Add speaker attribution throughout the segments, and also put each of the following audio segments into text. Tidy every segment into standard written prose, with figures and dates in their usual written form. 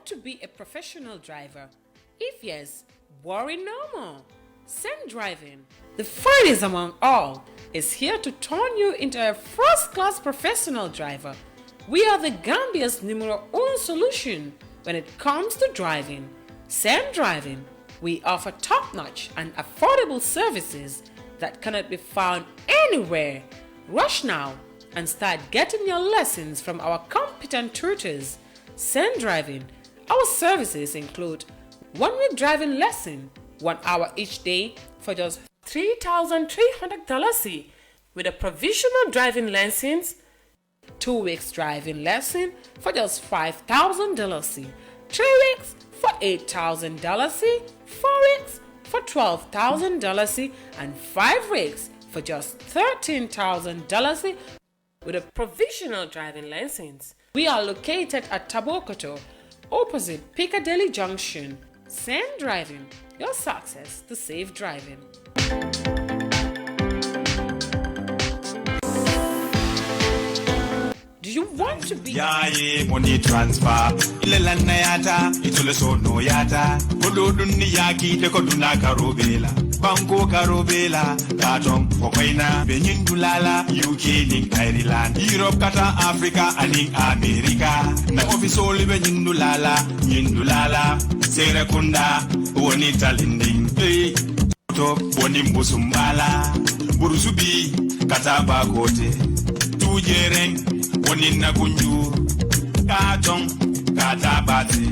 Speaker 1: to be a professional driver? If yes, worry no more. Send Driving, the finest among all, is here to turn you into a first-class professional driver. We are the Gambia's numero uno solution when it comes to driving. Send Driving. We offer top-notch and affordable services that cannot be found anywhere. Rush now and start getting your lessons from our competent tutors. Send Driving. Our services include 1 week driving lesson, 1 hour each day for just $3,300 with a provisional driving license, 2 weeks driving lesson for just $5,000, 3 weeks for $8,000, 4 weeks for $12,000, and 5 weeks for just $13,000 with a provisional driving license. We are located at Tabokoto, opposite Piccadilly Junction. Send Driving, your success to safe driving. Do you want to be
Speaker 2: money transfer ilela nayata itule sono yata kodo dunia ki de koduna karobela banko karobela katom kokaina benyindulala UK ning Ireland Europe kata Africa aning America na office oli benyindulala sere kunda woni talinding top woni mbusumbala burusubi kata bakote tujereng woni na kunju katon kata bati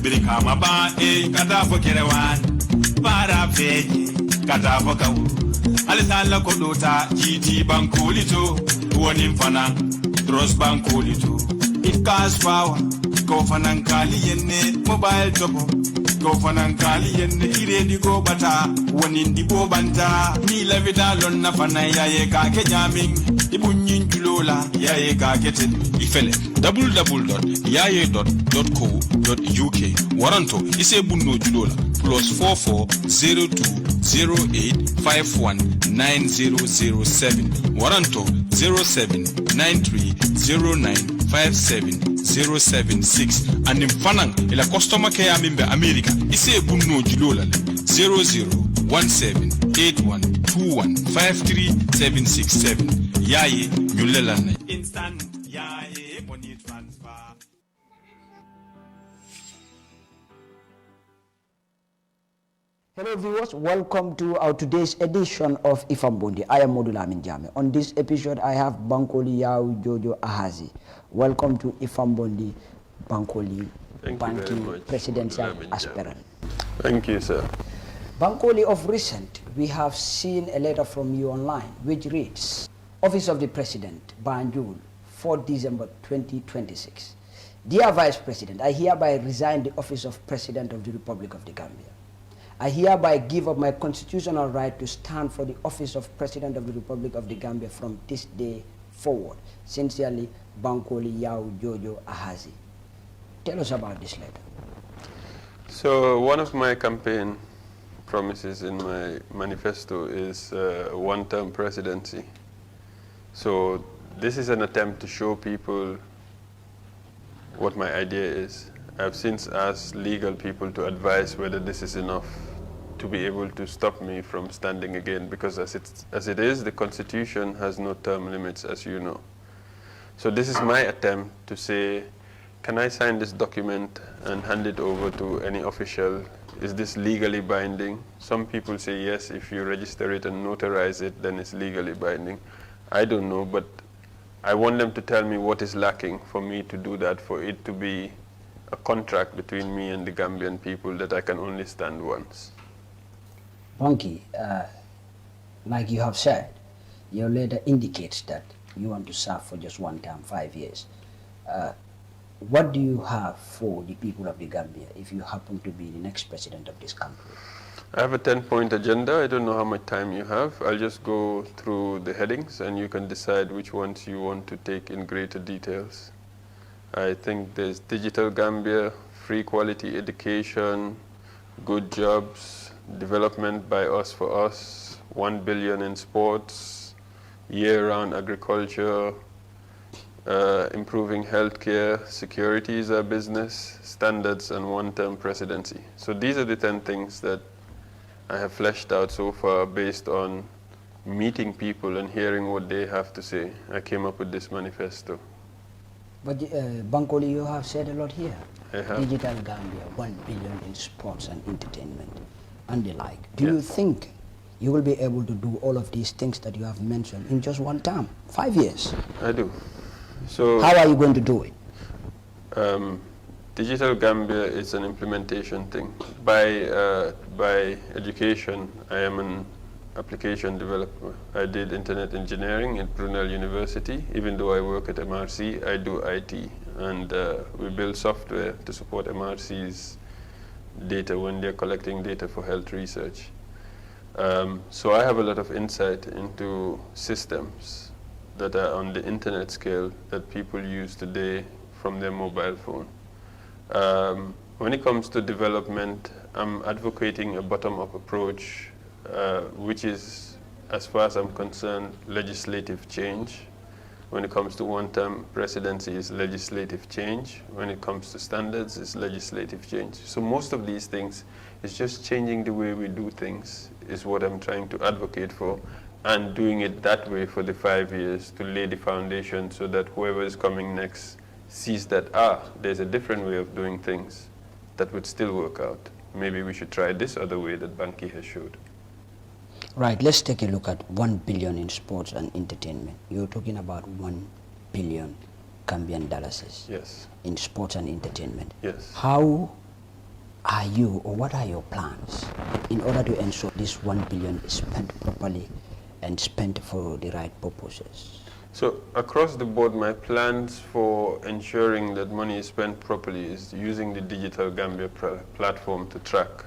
Speaker 2: birika maba kata fokerewan para feji kata fokawu alisala kodota GT Bankole to woni mfana Trust Bankole to it cash power go fanan kali yenne mobile topo go fanan kali yenne iredi go bata woni ndibo banta ni levida lon na fana yaye ka kejamin ibunyin julola yaye ka keten ifele www.yaye.co.uk waranto ise bunno julola +440208519007 waranto 0793095706 and mfanang ila customer care member America ise bunno julola 001781215377 Yaye Nyulelane instant Yaye money transfer.
Speaker 3: Hello viewers, welcome to our today's edition of IfangBondi. I am Modula Minjame. On this episode I have Bankole Yao JojoAhadzie. Welcome to IfangBondi Bankole Banky Presidential Aspirant.
Speaker 4: Thank you, sir.
Speaker 3: Bankole, of recent, we have seen a letter from you online which reads, Office of the President, Banjul, 4 December 2026. Dear Vice President, I hereby resign the office of President of the Republic of the Gambia. I hereby give up my constitutional right to stand for the office of President of the Republic of the Gambia from this day forward. Sincerely, Bankole Yao JojoAhadzie. Tell us about this letter.
Speaker 4: So one of my campaign promises in my manifesto is one-term presidency. So this is an attempt to show people what my idea is. I've since asked legal people to advise whether this is enough to be able to stop me from standing again, because as it is, the Constitution has no term limits, as you know. So this is my attempt to say, can I sign this document and hand it over to any official? Is this legally binding? Some people say yes, if you register it and notarize it, then it's legally binding. I don't know, but I want them to tell me what is lacking for me to do that, for it to be a contract between me and the Gambian people that I can only stand once.
Speaker 3: Banky, like you have said, your letter indicates that you want to serve for just one term, 5 years. What do you have for the people of the Gambia if you happen to be the next president of this country?
Speaker 4: I have a 10-point agenda. I don't know how much time you have. I'll just go through the headings and you can decide which ones you want to take in greater details. I think there's Digital Gambia, free quality education, good jobs, development by us for us, 1 billion in sports, year-round agriculture, improving healthcare, security is our business, standards, and one-term presidency. So these are the 10 things that I have fleshed out so far based on meeting people and hearing what they have to say. I came up with this manifesto.
Speaker 3: But Bankole, you have said a lot here.
Speaker 4: I have.
Speaker 3: Digital Gambia, 1 billion in sports and entertainment and the like. Do you think you will be able to do all of these things that you have mentioned in just one term, 5 years?
Speaker 4: I do. So
Speaker 3: how are you going to do it?
Speaker 4: Digital Gambia is an implementation thing. By education, I am an application developer. I did internet engineering at Brunel University. Even though I work at MRC, I do IT. And we build software to support MRC's data when they're collecting data for health research. So I have a lot of insight into systems that are on the internet scale that people use today from their mobile phone. When it comes to development, I'm advocating a bottom-up approach, which is, as far as I'm concerned, legislative change. When it comes to one-term presidency, is legislative change. When it comes to standards, it's legislative change. So most of these things is just changing the way we do things, is what I'm trying to advocate for, and doing it that way for the 5 years to lay the foundation so that whoever is coming next sees that, there's a different way of doing things that would still work out. Maybe we should try this other way that Banky has showed.
Speaker 3: Right, let's take a look at 1 billion in sports and entertainment. You're talking about 1 billion Gambian dollars
Speaker 4: yes.
Speaker 3: in sports and entertainment.
Speaker 4: Yes.
Speaker 3: How are you, or what are your plans in order to ensure this 1 billion is spent properly and spent for the right purposes?
Speaker 4: So across the board, my plans for ensuring that money is spent properly is using the Digital Gambia platform to track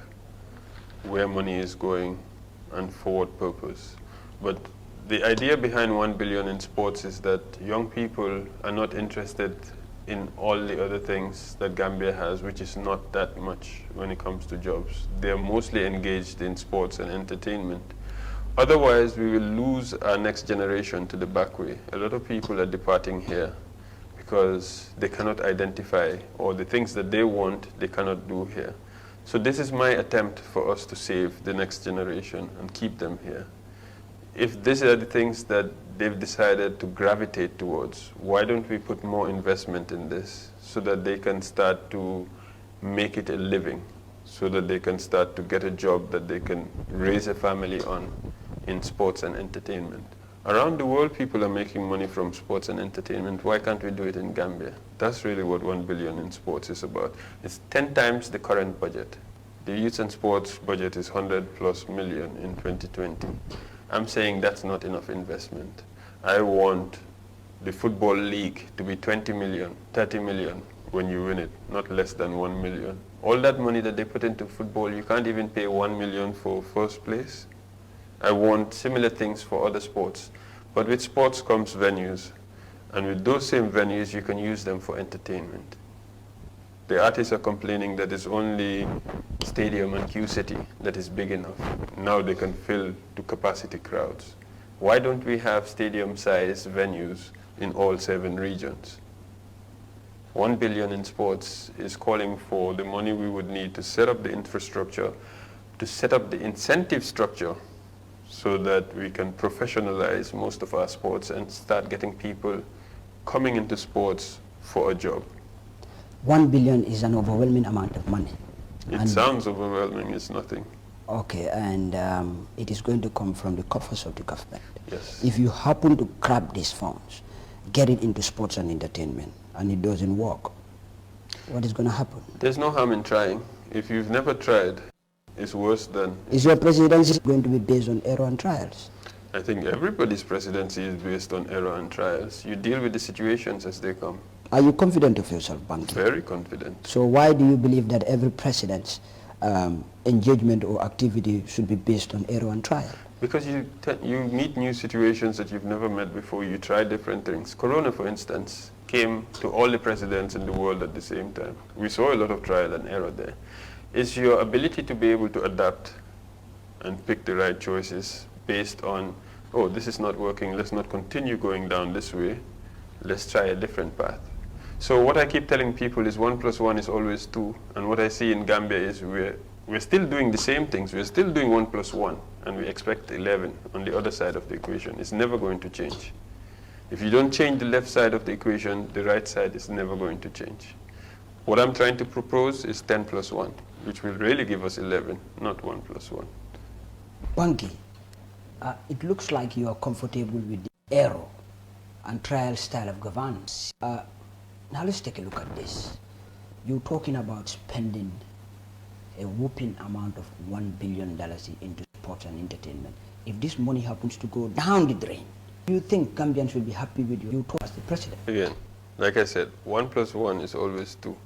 Speaker 4: where money is going and for what purpose. But the idea behind 1 billion in sports is that young people are not interested in all the other things that Gambia has, which is not that much when it comes to jobs. They're mostly engaged in sports and entertainment. Otherwise, we will lose our next generation to the back way. A lot of people are departing here because they cannot identify, or the things that they want, they cannot do here. So this is my attempt for us to save the next generation and keep them here. If these are the things that they've decided to gravitate towards, why don't we put more investment in this so that they can start to make it a living, so that they can start to get a job that they can raise a family on in sports and entertainment. Around the world, people are making money from sports and entertainment. Why can't we do it in Gambia? That's really what 1 billion in sports is about. It's 10 times the current budget. The youth and sports budget is 100+ million in 2020. I'm saying that's not enough investment. I want the football league to be 20 million, 30 million when you win it, not less than 1 million. All that money that they put into football, you can't even pay 1 million for first place. I want similar things for other sports. But with sports comes venues. And with those same venues, you can use them for entertainment. The artists are complaining that it's only Stadium and Q City that is big enough. Now they can fill to capacity crowds. Why don't we have stadium-sized venues in all 7 regions? 1 billion in sports is calling for the money we would need to set up the infrastructure, to set up the incentive structure so that we can professionalize most of our sports and start getting people coming into sports for a job.
Speaker 3: 1 billion is an overwhelming amount of money.
Speaker 4: It sounds overwhelming, it's nothing.
Speaker 3: Okay, and it is going to come from the coffers of the government.
Speaker 4: Yes.
Speaker 3: If you happen to grab these funds, get it into sports and entertainment, and it doesn't work, what is going to happen?
Speaker 4: There's no harm in trying. If you've never tried, it's worse than...
Speaker 3: Is your presidency going to be based on error and trials?
Speaker 4: I think everybody's presidency is based on error and trials. You deal with the situations as they come.
Speaker 3: Are you confident of yourself, Banky?
Speaker 4: Very confident.
Speaker 3: So why do you believe that every president's engagement or activity should be based on error and trial?
Speaker 4: Because you meet new situations that you've never met before. You try different things. Corona, for instance, came to all the presidents in the world at the same time. We saw a lot of trial and error there. It's your ability to be able to adapt and pick the right choices based on, oh, this is not working, let's not continue going down this way. let's try a different path. So what I keep telling people is 1 + 1 is always 2. And what I see in Gambia is we're still doing the same things. We're still doing 1 + 1, and we expect 11 on the other side of the equation. It's never going to change. If you don't change the left side of the equation, the right side is never going to change. What I'm trying to propose is 10 + 1, which will really give us 11, not 1 + 1.
Speaker 3: Banky, it looks like you are comfortable with the error and trial style of governance. Now let's take a look at this. You're talking about spending a whopping amount of $1 billion into sports and entertainment. If this money happens to go down the drain, do you think Gambians will be happy with you as the president?
Speaker 4: Again, like I said, 1 + 1 is always 2.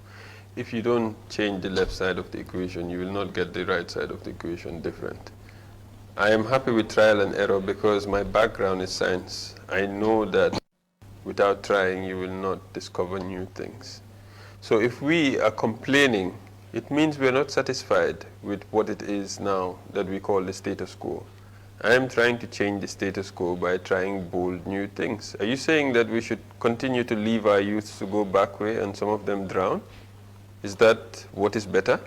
Speaker 4: If you don't change the left side of the equation, you will not get the right side of the equation different. I am happy with trial and error because my background is science. I know that without trying, you will not discover new things. So if we are complaining, it means we're not satisfied with what it is now that we call the status quo. I am trying to change the status quo by trying bold new things. Are you saying that we should continue to leave our youths to go back way and some of them drown? Is that what is better?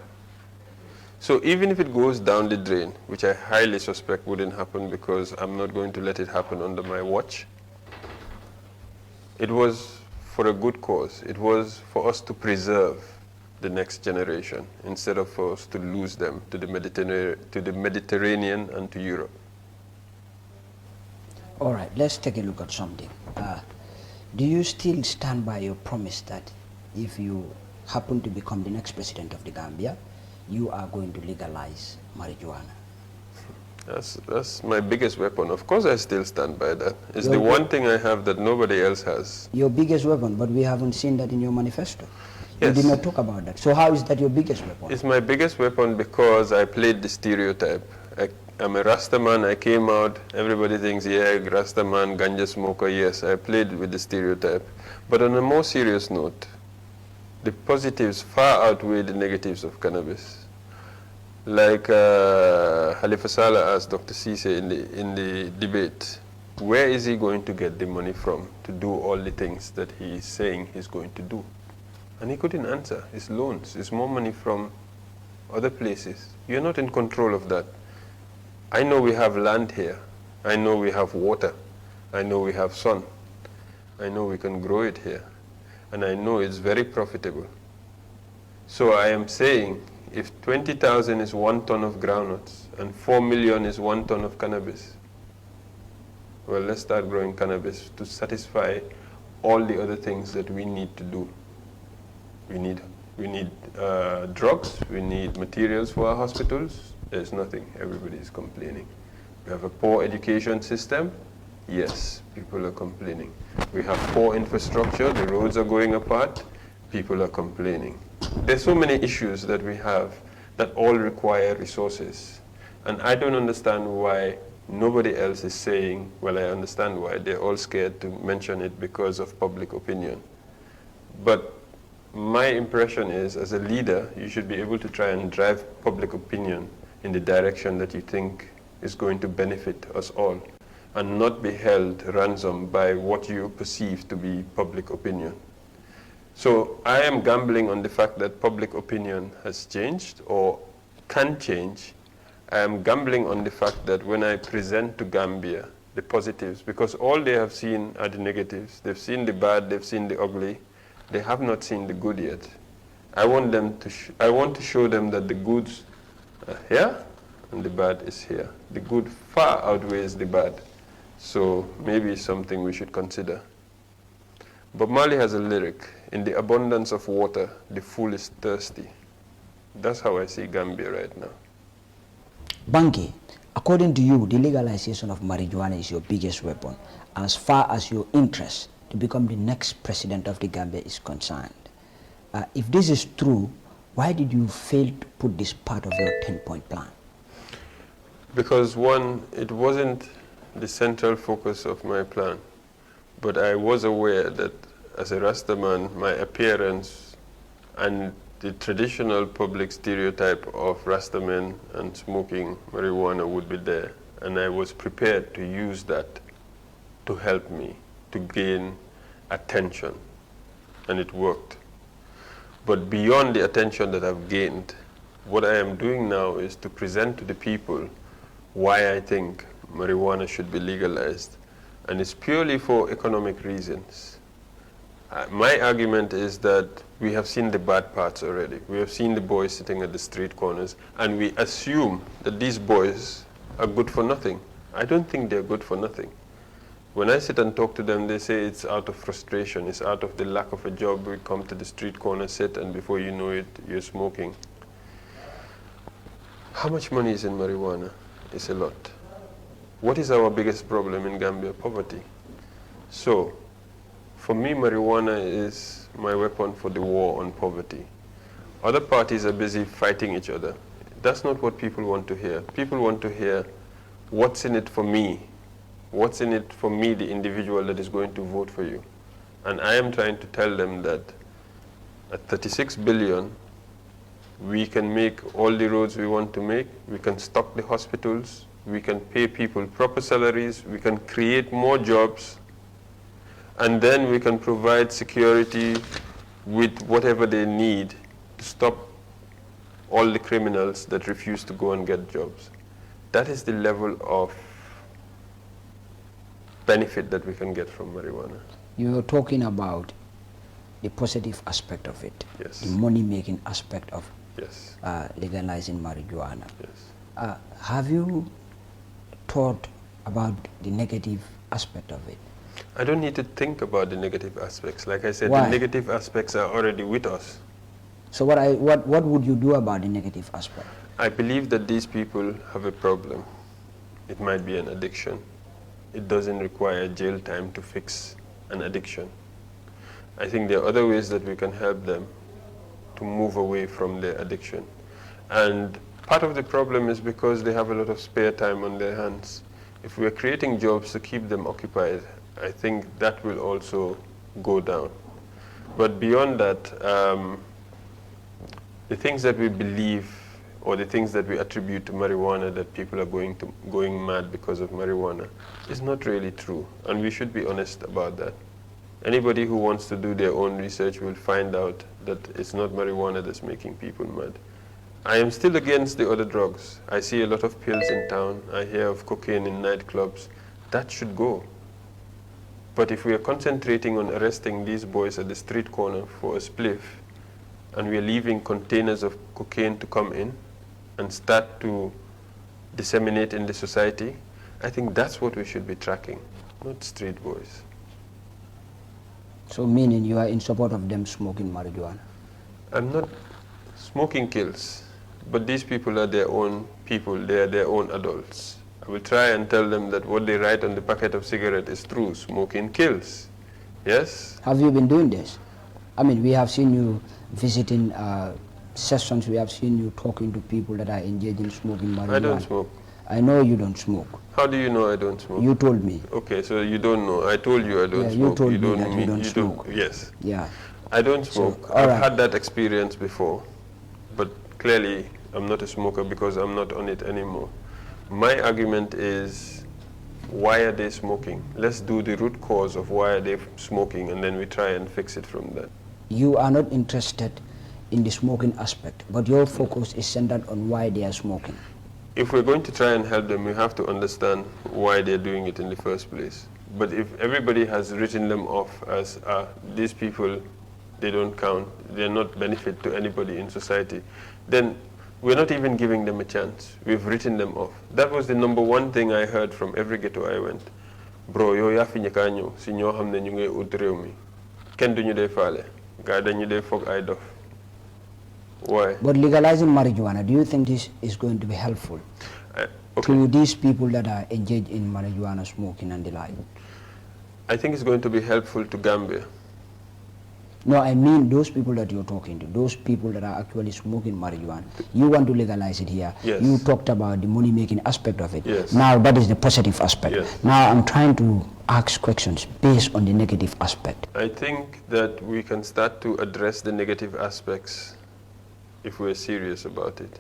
Speaker 4: So even if it goes down the drain, which I highly suspect wouldn't happen because I'm not going to let it happen under my watch, it was for a good cause. It was for us to preserve the next generation instead of for us to lose them to the Mediterranean and to Europe.
Speaker 3: All right, let's take a look at something. Do you still stand by your promise that if you happen to become the next president of the Gambia, you are going to legalize marijuana?
Speaker 4: That's my biggest weapon. Of course I still stand by that. It's the one thing I have that nobody else has.
Speaker 3: Your biggest weapon, but we haven't seen that in your manifesto.
Speaker 4: Yes.
Speaker 3: You did not talk about that. So how is that your biggest weapon?
Speaker 4: It's my biggest weapon because I played the stereotype. I'm a Rasta man, I came out, everybody thinks, yeah, Rasta man, ganja smoker, yes, I played with the stereotype. But on a more serious note, the positives far outweigh the negatives of cannabis. Like Halifa Saleh asked Dr. Sieve in the debate, where is he going to get the money from to do all the things that he is saying he's going to do? And he couldn't answer. It's loans, it's more money from other places. You're not in control of that. I know we have land here. I know we have water. I know we have sun. I know we can grow it here. And I know it's very profitable. So I am saying, if 20,000 is 1 ton of groundnuts and 4 million is 1 ton of cannabis, well, let's start growing cannabis to satisfy all the other things that we need to do. We need drugs, we need materials for our hospitals. There's nothing, everybody is complaining. We have a poor education system. Yes, people are complaining. We have poor infrastructure, the roads are going apart, people are complaining. There's so many issues that we have that all require resources. And I don't understand why nobody else is saying, well, I understand why. They're all scared to mention it because of public opinion. But my impression is, as a leader, you should be able to try and drive public opinion in the direction that you think is going to benefit us all, and not be held ransom by what you perceive to be public opinion. So I am gambling on the fact that public opinion has changed or can change. I am gambling on the fact that when I present to Gambia the positives, because all they have seen are the negatives. They've seen the bad, they've seen the ugly. They have not seen the good yet. I want to show them that the goods are here and the bad is here. The good far outweighs the bad. So maybe it's something we should consider. Bob Marley has a lyric, in the abundance of water, the fool is thirsty. That's how I see Gambia right now.
Speaker 3: Banky, according to you, the legalization of marijuana is your biggest weapon as far as your interest to become the next president of the Gambia is concerned. If this is true, why did you fail to put this part of your 10-point plan?
Speaker 4: Because one, it wasn't the central focus of my plan. But I was aware that as a Rastaman, my appearance and the traditional public stereotype of Rastamen and smoking marijuana would be there. And I was prepared to use that to help me to gain attention, and it worked. But beyond the attention that I've gained, what I am doing now is to present to the people why I think marijuana should be legalized. And it's purely for economic reasons. My argument is that we have seen the bad parts already. We have seen the boys sitting at the street corners, and we assume that these boys are good for nothing. I don't think they're good for nothing. When I sit and talk to them, they say it's out of frustration, it's out of the lack of a job. We come to the street corner, sit, and before you know it, you're smoking. How much money is in marijuana? It's a lot. What is our biggest problem in Gambia? Poverty. So, for me, marijuana is my weapon for the war on poverty. Other parties are busy fighting each other. That's not what people want to hear. People want to hear, what's in it for me? What's in it for me, the individual that is going to vote for you? And I am trying to tell them that at 36 billion, we can make all the roads we want to make, we can stock the hospitals, we can pay people proper salaries, we can create more jobs, and then we can provide security with whatever they need to stop all the criminals that refuse to go and get jobs. That is the level of benefit that we can get from marijuana.
Speaker 3: You're talking about the positive aspect of it,
Speaker 4: yes,
Speaker 3: the money-making aspect of
Speaker 4: yes,
Speaker 3: legalizing marijuana.
Speaker 4: yes.
Speaker 3: Have you thought about the negative aspect of it?
Speaker 4: I don't need to think about the negative aspects. Like I said,
Speaker 3: Why?
Speaker 4: the negative aspects are already with us.
Speaker 3: So what would you do about the negative aspect?
Speaker 4: I believe that these people have a problem. It might be an addiction. It doesn't require jail time to fix an addiction. I think there are other ways that we can help them to move away from their addiction. And part of the problem is because they have a lot of spare time on their hands. If we are creating jobs to keep them occupied, I think that will also go down. But beyond that, the things that we believe or the things that we attribute to marijuana, that people are going mad because of marijuana, is not really true. And we should be honest about that. Anybody who wants to do their own research will find out that it's not marijuana that's making people mad. I am still against the other drugs. I see a lot of pills in town. I hear of cocaine in nightclubs. That should go. But if we are concentrating on arresting these boys at the street corner for a spliff, and we are leaving containers of cocaine to come in and start to disseminate in the society, I think that's what we should be tracking, not street boys.
Speaker 3: So meaning you are in support of them smoking marijuana?
Speaker 4: I'm not. Smoking kills, but these people are their own people, they are their own adults. I will try and tell them that what they write on the packet of cigarette is true. Smoking kills. Yes?
Speaker 3: Have you been doing this? I mean, we have seen you visiting sessions, we have seen you talking to people that are engaged in smoking marijuana.
Speaker 4: I don't smoke.
Speaker 3: I know you don't smoke.
Speaker 4: How do you know I don't smoke?
Speaker 3: You told me.
Speaker 4: Okay, so you don't know. I told you I don't smoke.
Speaker 3: You told me that you don't smoke.
Speaker 4: Yes.
Speaker 3: Yeah.
Speaker 4: I don't smoke.
Speaker 3: So,
Speaker 4: I've
Speaker 3: right.
Speaker 4: had that experience before, but clearly I'm not a smoker because I'm not on it anymore. My argument is, why are they smoking? Let's do the root cause of why are they smoking, and then we try and fix it from that.
Speaker 3: You are not interested in the smoking aspect, but your focus is centered on why they are smoking.
Speaker 4: If we're going to try and help them, we have to understand why they're doing it in the first place. But if everybody has written them off as these people, they don't count, they're not benefit to anybody in society, then we're not even giving them a chance. We've written them off. That was the number one thing I heard from every ghetto I went. Bro, yo ya fi ñaka ñew si ñoo xamne ñu ngay ut réew mi. Kenn duñu dé falé. Gaay dañu dé fokk ay dof. Why?
Speaker 3: But legalizing marijuana, do you think this is going to be helpful to these people that are engaged in marijuana smoking and the like?
Speaker 4: I think it's going to be helpful to Gambia.
Speaker 3: No, I mean those people that you're talking to, those people that are actually smoking marijuana. You want to legalize it here.
Speaker 4: Yes.
Speaker 3: You talked about the money-making aspect of it.
Speaker 4: Yes.
Speaker 3: Now that is the positive aspect.
Speaker 4: Yes.
Speaker 3: Now I'm trying to ask questions based on the negative aspect.
Speaker 4: I think that we can start to address the negative aspects if we're serious about it.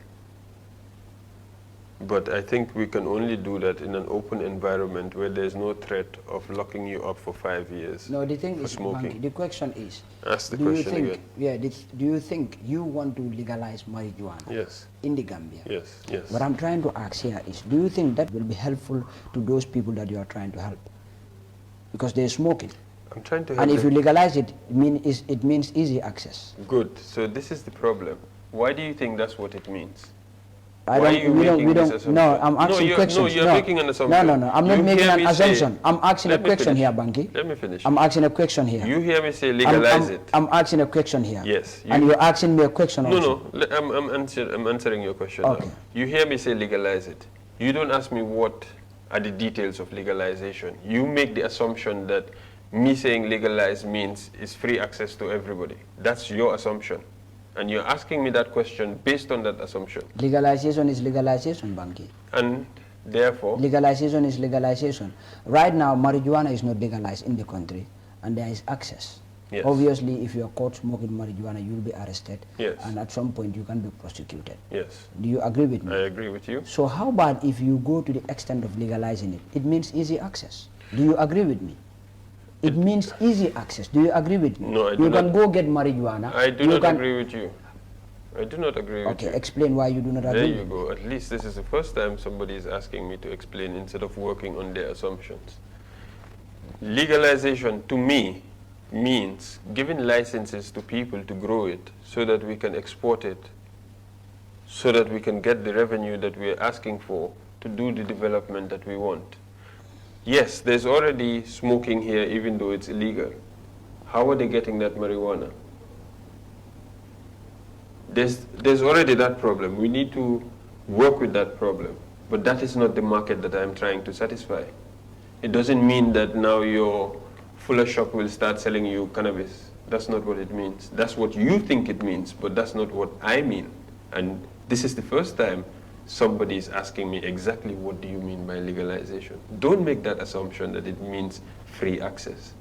Speaker 4: But I think we can only do that in an open environment where there's no threat of locking you up for 5 years.
Speaker 3: No, the thing
Speaker 4: for
Speaker 3: is,
Speaker 4: smoking.
Speaker 3: Banky, the question is,
Speaker 4: Ask the question again.
Speaker 3: Yeah, do you think you want to legalize marijuana
Speaker 4: Yes.
Speaker 3: in the Gambia?
Speaker 4: Yes, yes.
Speaker 3: What I'm trying to ask here is, do you think that will be helpful to those people that you are trying to help? Because they're smoking.
Speaker 4: I'm trying to help
Speaker 3: And if you
Speaker 4: them.
Speaker 3: legalize it, it means easy access.
Speaker 4: Good. So this is the problem. Why do you think that's what it means?
Speaker 3: We
Speaker 4: making this
Speaker 3: don't,
Speaker 4: assumption?
Speaker 3: no, I'm asking questions.
Speaker 4: No, you're making an assumption.
Speaker 3: No, I'm not
Speaker 4: You
Speaker 3: making
Speaker 4: hear
Speaker 3: an
Speaker 4: me say-
Speaker 3: assumption. I'm asking a
Speaker 4: Let me
Speaker 3: question
Speaker 4: finish.
Speaker 3: here, Banky.
Speaker 4: Let me finish.
Speaker 3: I'm asking a question here.
Speaker 4: You hear me say legalize it.
Speaker 3: I'm asking a question here.
Speaker 4: Yes.
Speaker 3: And you're asking me a question also.
Speaker 4: No, I'm answering your question
Speaker 3: Okay.
Speaker 4: now. You hear me say legalize it. You don't ask me what are the details of legalization. You make the assumption that me saying legalize means it's free access to everybody. That's your assumption. And you're asking me that question based on that assumption.
Speaker 3: Legalization is legalization, Banky.
Speaker 4: And therefore,
Speaker 3: Legalization is legalization. Right now, marijuana is not legalized in the country, and there is access.
Speaker 4: Yes.
Speaker 3: Obviously, if you are caught smoking marijuana, you will be arrested,
Speaker 4: Yes.
Speaker 3: and at some point you can be prosecuted.
Speaker 4: yes,
Speaker 3: Do you agree with me?
Speaker 4: I agree with you.
Speaker 3: So how about if you go to the extent of legalizing it? It means easy access. Do you agree with me? It means easy access. Do you agree with me?
Speaker 4: No, I do
Speaker 3: You can
Speaker 4: not.
Speaker 3: go get marijuana.
Speaker 4: I do
Speaker 3: You
Speaker 4: not
Speaker 3: can-
Speaker 4: agree with you. I do not agree with
Speaker 3: Okay,
Speaker 4: you.
Speaker 3: explain why you do not
Speaker 4: There
Speaker 3: agree.
Speaker 4: you go. At least this is the first time somebody is asking me to explain instead of working on their assumptions. Legalization to me means giving licenses to people to grow it so that we can export it, so that we can get the revenue that we are asking for to do the development that we want. Yes, there's already smoking here even though it's illegal. How are they getting that marijuana? There's already that problem. We need to work with that problem. But that is not the market that I'm trying to satisfy. It doesn't mean that now your fuller shop will start selling you cannabis. That's not what it means. That's what you think it means, but that's not what I mean. And this is the first time somebody is asking me exactly what do you mean by legalization. Don't make that assumption that it means free access.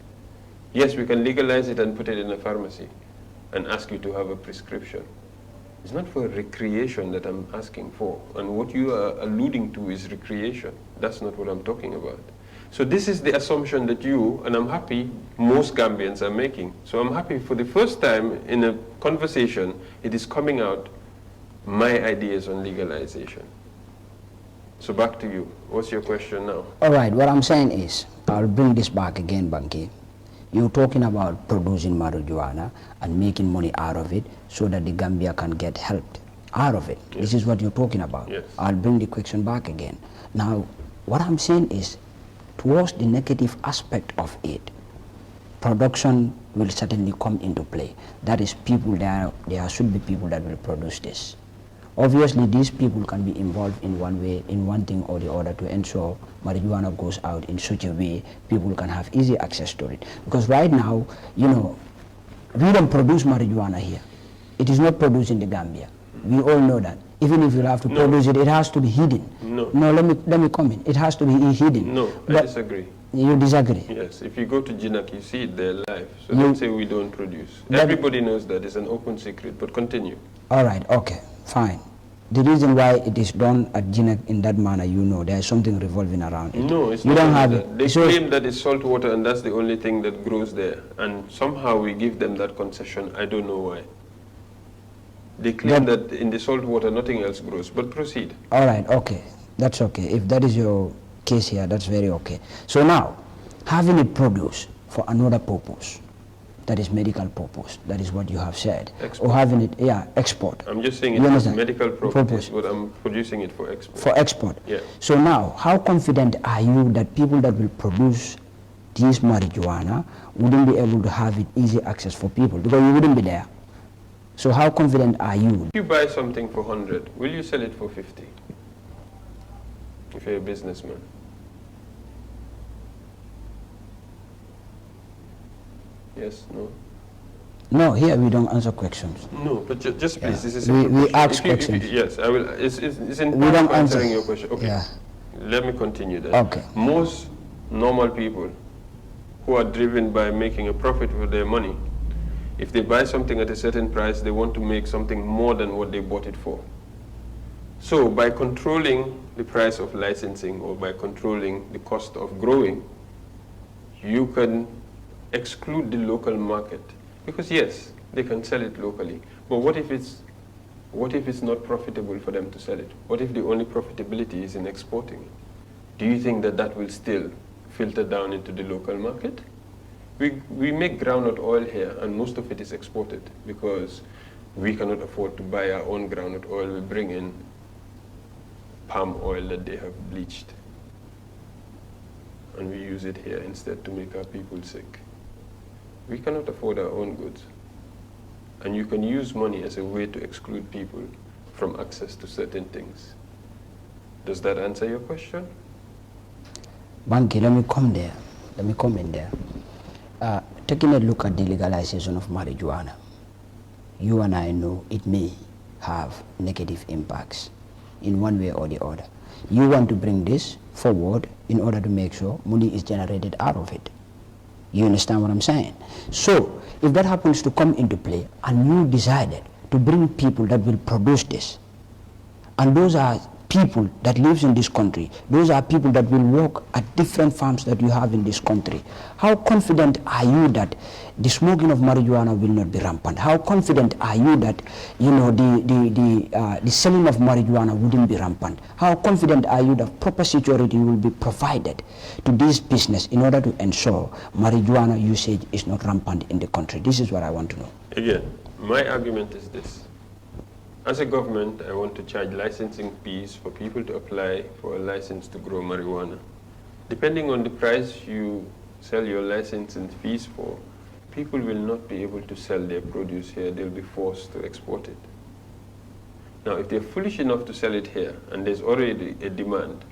Speaker 4: Yes, we can legalize it and put it in a pharmacy and ask you to have a prescription. It's not for recreation that I'm asking for. And what you are alluding to is recreation. That's not what I'm talking about. So this is the assumption that you, and I'm happy, most Gambians are making. So I'm happy for the first time in a conversation, it is coming out my ideas on legalization. So back to you. What's your question now?
Speaker 3: All right, what I'm saying is, I'll bring this back again, Banky. You're talking about producing marijuana and making money out of it so that the Gambia can get helped out of it.
Speaker 4: Yes.
Speaker 3: This is what you're talking about.
Speaker 4: Yes.
Speaker 3: I'll bring the question back again. Now, what I'm saying is, towards the negative aspect of it, production will certainly come into play. That is, people, there should be people that will produce this. Obviously, these people can be involved in one way, in one thing or the other, to ensure marijuana goes out in such a way people can have easy access to it. Because right now, you know, we don't produce marijuana here. It is not produced in the Gambia. We all know that. Even if you have to produce it, it has to be hidden.
Speaker 4: No.
Speaker 3: No, let me comment. It has to be hidden.
Speaker 4: No, I disagree.
Speaker 3: You disagree?
Speaker 4: Yes, if you go to Jinak, you see it there live. So
Speaker 3: You-
Speaker 4: don't say we don't produce. Everybody knows that. It's an open secret, but continue.
Speaker 3: All right, okay, fine. The reason why it is done at Jinak in that manner, you know, there is something revolving around it.
Speaker 4: No, it's
Speaker 3: you
Speaker 4: not
Speaker 3: don't
Speaker 4: only
Speaker 3: have
Speaker 4: that.
Speaker 3: it.
Speaker 4: They
Speaker 3: So-
Speaker 4: claim that it's salt water and that's the only thing that grows there. And somehow we give them that concession. I don't know why. They claim that in the salt water nothing else grows, but proceed.
Speaker 3: All right, okay, that's okay. If that is your case here, that's very okay. So now, having it produced for another purpose, that is medical purpose, that is what you have said.
Speaker 4: Export.
Speaker 3: Or having it, yeah, export.
Speaker 4: I'm just saying
Speaker 3: You
Speaker 4: it is
Speaker 3: understand?
Speaker 4: medical
Speaker 3: Purpose.
Speaker 4: purpose, but I'm producing it for export.
Speaker 3: For export.
Speaker 4: Yeah.
Speaker 3: So now, how confident are you that people that will produce this marijuana wouldn't be able to have it easy access for people? Because you wouldn't be there. So how confident are you?
Speaker 4: If you buy something for 100, will you sell it for 50? If you're a businessman. Yes, no?
Speaker 3: No, here we don't answer questions.
Speaker 4: No, but just please,
Speaker 3: Yeah.
Speaker 4: this is a
Speaker 3: We
Speaker 4: simple question.
Speaker 3: ask
Speaker 4: If you-
Speaker 3: questions.
Speaker 4: yes, I will. It's in
Speaker 3: We
Speaker 4: part
Speaker 3: don't
Speaker 4: of answering
Speaker 3: answer.
Speaker 4: your question. Okay.
Speaker 3: Yeah.
Speaker 4: Let me continue that.
Speaker 3: Okay.
Speaker 4: Most normal people who are driven by making a profit with their money, if they buy something at a certain price, they want to make something more than what they bought it for. So by controlling the price of licensing or by controlling the cost of growing, you can exclude the local market. Because yes, they can sell it locally, but what if it's not profitable for them to sell it? What if the only profitability is in exporting it? Do you think that that will still filter down into the local market? We make groundnut oil here, and most of it is exported because we cannot afford to buy our own groundnut oil. We bring in palm oil that they have bleached, and we use it here instead to make our people sick. We cannot afford our own goods. And you can use money as a way to exclude people from access to certain things. Does that answer your question?
Speaker 3: Banky, let me come there. Let me come in there. Taking a look at the legalization of marijuana, you and I know it may have negative impacts in one way or the other. You want to bring this forward in order to make sure money is generated out of it. You understand what I'm saying? So, if that happens to come into play and you decided to bring people that will produce this, and those are people that lives in this country, those are people that will work at different farms that you have in this country, how confident are you that the smoking of marijuana will not be rampant? How confident are you that, you know, the selling of marijuana wouldn't be rampant? How confident are you that proper security will be provided to this business in order to ensure marijuana usage is not rampant in the country? This is what I want to know.
Speaker 4: Again, my argument is this. As a government, I want to charge licensing fees for people to apply for a license to grow marijuana. Depending on the price you sell your licensing fees for, people will not be able to sell their produce here. They'll be forced to export it. Now, if they're foolish enough to sell it here, and there's already a demand,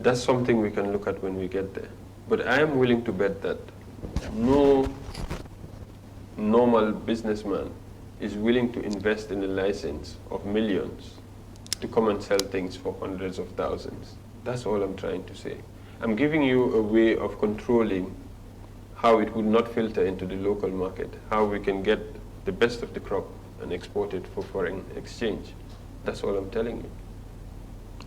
Speaker 4: that's something we can look at when we get there. But I am willing to bet that no normal businessman is willing to invest in a license of millions to come and sell things for hundreds of thousands. That's all I'm trying to say. I'm giving you a way of controlling how it would not filter into the local market, how we can get the best of the crop and export it for foreign exchange. That's all I'm telling you.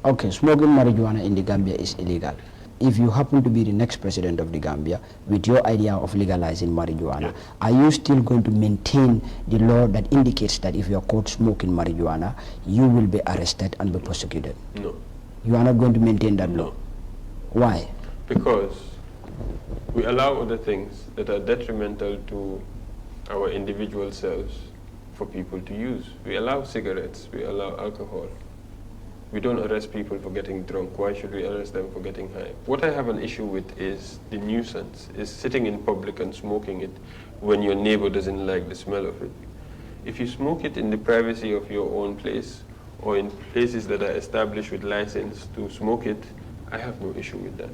Speaker 3: Okay, smoking marijuana in the Gambia is illegal. If you happen to be the next president of the Gambia with your idea of legalizing marijuana,
Speaker 4: yes,
Speaker 3: are you still going to maintain the law that indicates that if you are caught smoking marijuana, you will be arrested and be prosecuted?
Speaker 4: No.
Speaker 3: You are not going to maintain that law?
Speaker 4: No.
Speaker 3: Why?
Speaker 4: Because we allow other things that are detrimental to our individual selves for people to use. We allow cigarettes, we allow alcohol. We don't arrest people for getting drunk. Why should we arrest them for getting high? What I have an issue with is the nuisance, is sitting in public and smoking it when your neighbor doesn't like the smell of it. If you smoke it in the privacy of your own place or in places that are established with license to smoke it, I have no issue with that.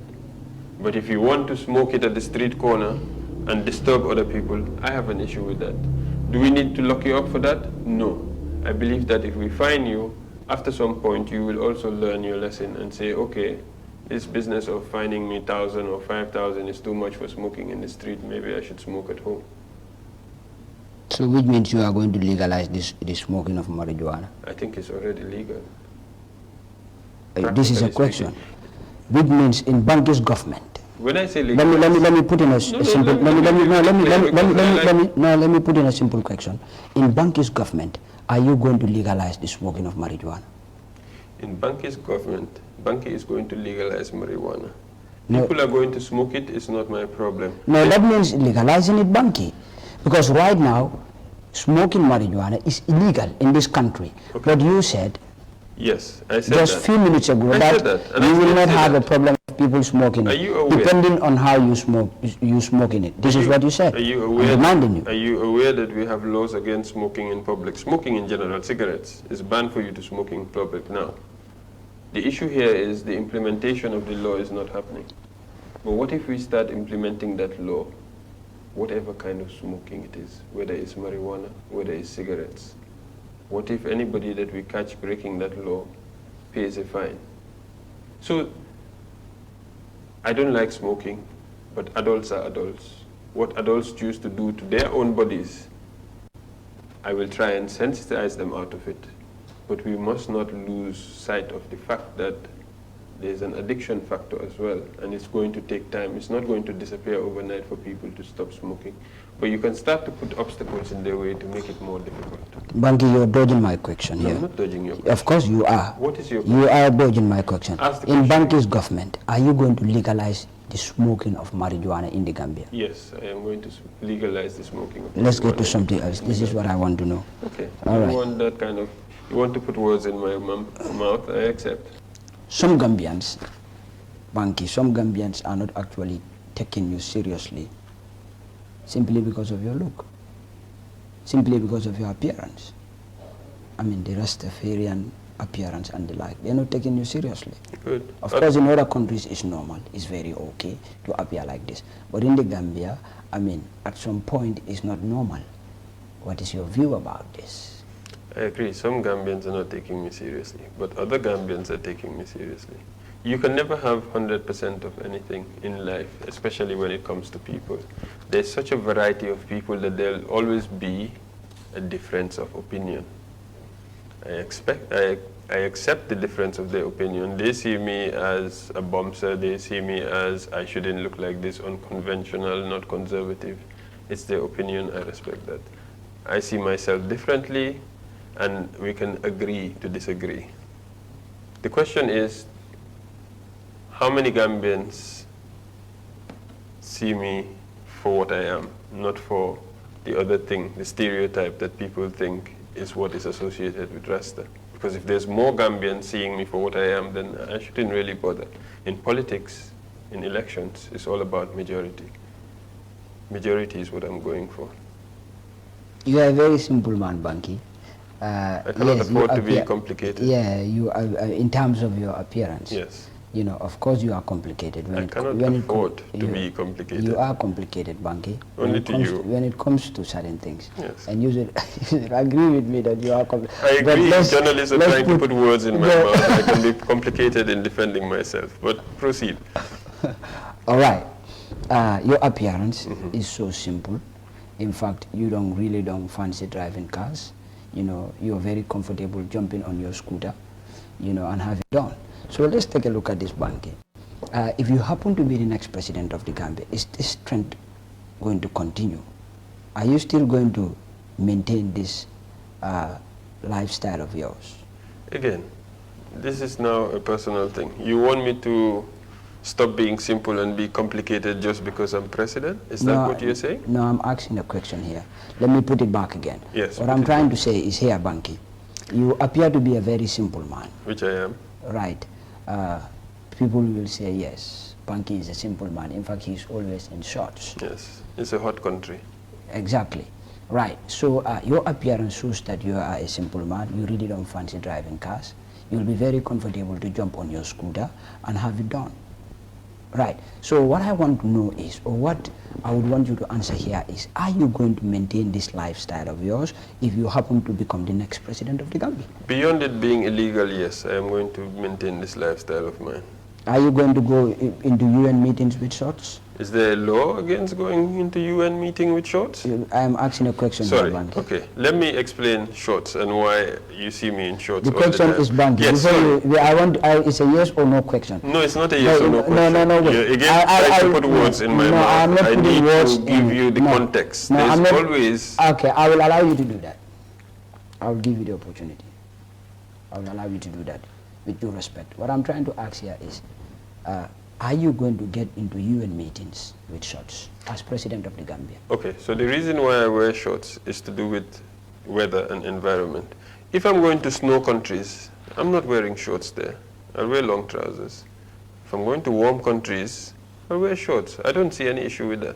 Speaker 4: But if you want to smoke it at the street corner and disturb other people, I have an issue with that. Do we need to lock you up for that? No. I believe that if we fine you, after some point, you will also learn your lesson and say, okay, this business of finding me 1,000 or 5,000 is too much for smoking in the street. Maybe I should smoke at home.
Speaker 3: So which means you are going to legalize the smoking of marijuana?
Speaker 4: I think it's already legal.
Speaker 3: This is a question. Which means in Banky's government.
Speaker 4: When I say
Speaker 3: let me put in a simple. Let me put in a simple question. In Banky's government, are you going to legalize the smoking of marijuana?
Speaker 4: In Banky's government, Banky is going to legalize marijuana.
Speaker 3: No.
Speaker 4: People are going to smoke it, it's not my problem.
Speaker 3: No, that means legalizing it, Banky. Because right now, smoking marijuana is illegal in this country.
Speaker 4: Okay.
Speaker 3: But you said,
Speaker 4: yes, I said
Speaker 3: just a few minutes ago, that you will not have a problem of people smoking it, depending on how you smoking it. This is what you said.
Speaker 4: Are you aware?
Speaker 3: I'm reminding you.
Speaker 4: Are you aware that we have laws against smoking in public? Smoking in general, cigarettes, is banned for you to smoke in public now. The issue here is the implementation of the law is not happening. But what if we start implementing that law, whatever kind of smoking it is, whether it's marijuana, whether it's cigarettes? What if anybody that we catch breaking that law pays a fine? So, I don't like smoking, but adults are adults. What adults choose to do to their own bodies, I will try and sensitize them out of it. but we must not lose sight of the fact that there's an addiction factor as well, and it's going to take time. It's not going to disappear overnight for people to stop smoking, but you can start to put obstacles in their way to make it more difficult.
Speaker 3: Banky, you're dodging my question here.
Speaker 4: I'm not dodging your question.
Speaker 3: Of course you are.
Speaker 4: What is your question?
Speaker 3: You are dodging my question.
Speaker 4: Ask the
Speaker 3: In
Speaker 4: question.
Speaker 3: Banky's government, are you going to legalize the smoking of marijuana in the Gambia?
Speaker 4: Yes, I am going to legalize the smoking of
Speaker 3: Let's get
Speaker 4: marijuana.
Speaker 3: to something else. This is what I want to know.
Speaker 4: Okay.
Speaker 3: All
Speaker 4: You
Speaker 3: right.
Speaker 4: want that kind of, you want to put words in my mouth, I accept.
Speaker 3: Some Gambians, Banky, some Gambians are not actually taking you seriously simply because of your look, simply because of your appearance. I mean, the Rastafarian appearance and the like. They're not taking you seriously.
Speaker 4: Good.
Speaker 3: Of course, in other countries, it's normal. It's very okay to appear like this. But in the Gambia, I mean, at some point, it's not normal. What is your view about this?
Speaker 4: I agree. Some Gambians are not taking me seriously, but other Gambians are taking me seriously. You can never have 100% of anything in life, especially when it comes to people. There's such a variety of people that there'll always be a difference of opinion. I accept the difference of their opinion. They see me as a bombser. They see me as I shouldn't look like this, unconventional, not conservative. It's their opinion. I respect that. I see myself differently, and we can agree to disagree. The question is, how many Gambians see me for what I am, not for the other thing, the stereotype that people think is what is associated with Rasta? Because if there's more Gambians seeing me for what I am, then I shouldn't really bother. In politics, in elections, it's all about majority. Majority is what I'm going for.
Speaker 3: You are a very simple man, Banky.
Speaker 4: I cannot afford to be complicated.
Speaker 3: Yeah, you are, in terms of your appearance.
Speaker 4: Yes.
Speaker 3: You know, of course you are complicated.
Speaker 4: I cannot afford to be complicated.
Speaker 3: You are complicated, Banky.
Speaker 4: Only to you.
Speaker 3: When it comes to certain things.
Speaker 4: Yes.
Speaker 3: And you should agree with me that you are complicated.
Speaker 4: I agree. Journalists are trying to put words in my mouth. I can be complicated in defending myself. But proceed.
Speaker 3: All right. Your appearance is so simple. In fact, you really don't fancy driving cars. You know, you're very comfortable jumping on your scooter, you know, and have it done. So let's take a look at this, Banky. If you happen to be the next president of the Gambia, is this trend going to continue? Are you still going to maintain this lifestyle of yours?
Speaker 4: Again, this is now a personal thing. You want me to stop being simple and be complicated just because I'm president? Is that what you're saying?
Speaker 3: No, I'm asking a question here. Let me put it back again.
Speaker 4: Yes.
Speaker 3: What I'm trying to say is here, Banky. You appear to be a very simple man.
Speaker 4: Which I am.
Speaker 3: Right. People will say, yes, Banky is a simple man. In fact, he's always in shorts.
Speaker 4: Yes. It's a hot country.
Speaker 3: Exactly. Right. So your appearance shows that you are a simple man. You really don't fancy driving cars. You'll be very comfortable to jump on your scooter and have it done. Right. So what I want to know is, or what I would want you to answer here is, are you going to maintain this lifestyle of yours if you happen to become the next president of the Gambia?
Speaker 4: Beyond it being illegal, yes, I am going to maintain this lifestyle of mine.
Speaker 3: Are you going to go into UN meetings with shorts?
Speaker 4: Is there a law against going into UN meeting with shorts?
Speaker 3: I am asking a question.
Speaker 4: Sorry,
Speaker 3: here, Banky.
Speaker 4: okay. Let me explain shorts and why you see me in shorts.
Speaker 3: The question is, Banky.
Speaker 4: Yes, sorry.
Speaker 3: It's a yes or no question.
Speaker 4: No, it's not a yes or no question.
Speaker 3: No.
Speaker 4: You're again trying to put words in my mouth.
Speaker 3: I'm not
Speaker 4: I
Speaker 3: putting
Speaker 4: need
Speaker 3: words
Speaker 4: to give you the context.
Speaker 3: No,
Speaker 4: There's
Speaker 3: I'm not,
Speaker 4: always...
Speaker 3: Okay, I will allow you to do that. I will give you the opportunity. I will allow you to do that with due respect. What I'm trying to ask here is, are you going to get into UN meetings with shorts as president of the Gambia?
Speaker 4: Okay, so the reason why I wear shorts is to do with weather and environment. If I'm going to snow countries, I'm not wearing shorts there. I'll wear long trousers. If I'm going to warm countries, I'll wear shorts. I don't see any issue with that.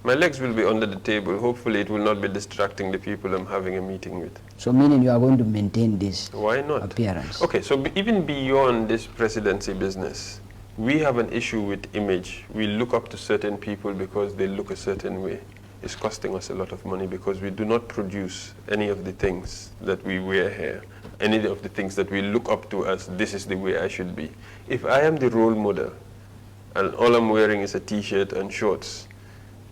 Speaker 4: My legs will be under the table. Hopefully it will not be distracting the people I'm having a meeting with.
Speaker 3: So meaning you are going to maintain this
Speaker 4: Why not?
Speaker 3: appearance?
Speaker 4: Okay, so even beyond this presidency business, we have an issue with image. We look up to certain people because they look a certain way. It's costing us a lot of money because we do not produce any of the things that we wear here, any of the things that we look up to as this is the way I should be. If I am the role model and all I'm wearing is a t-shirt and shorts,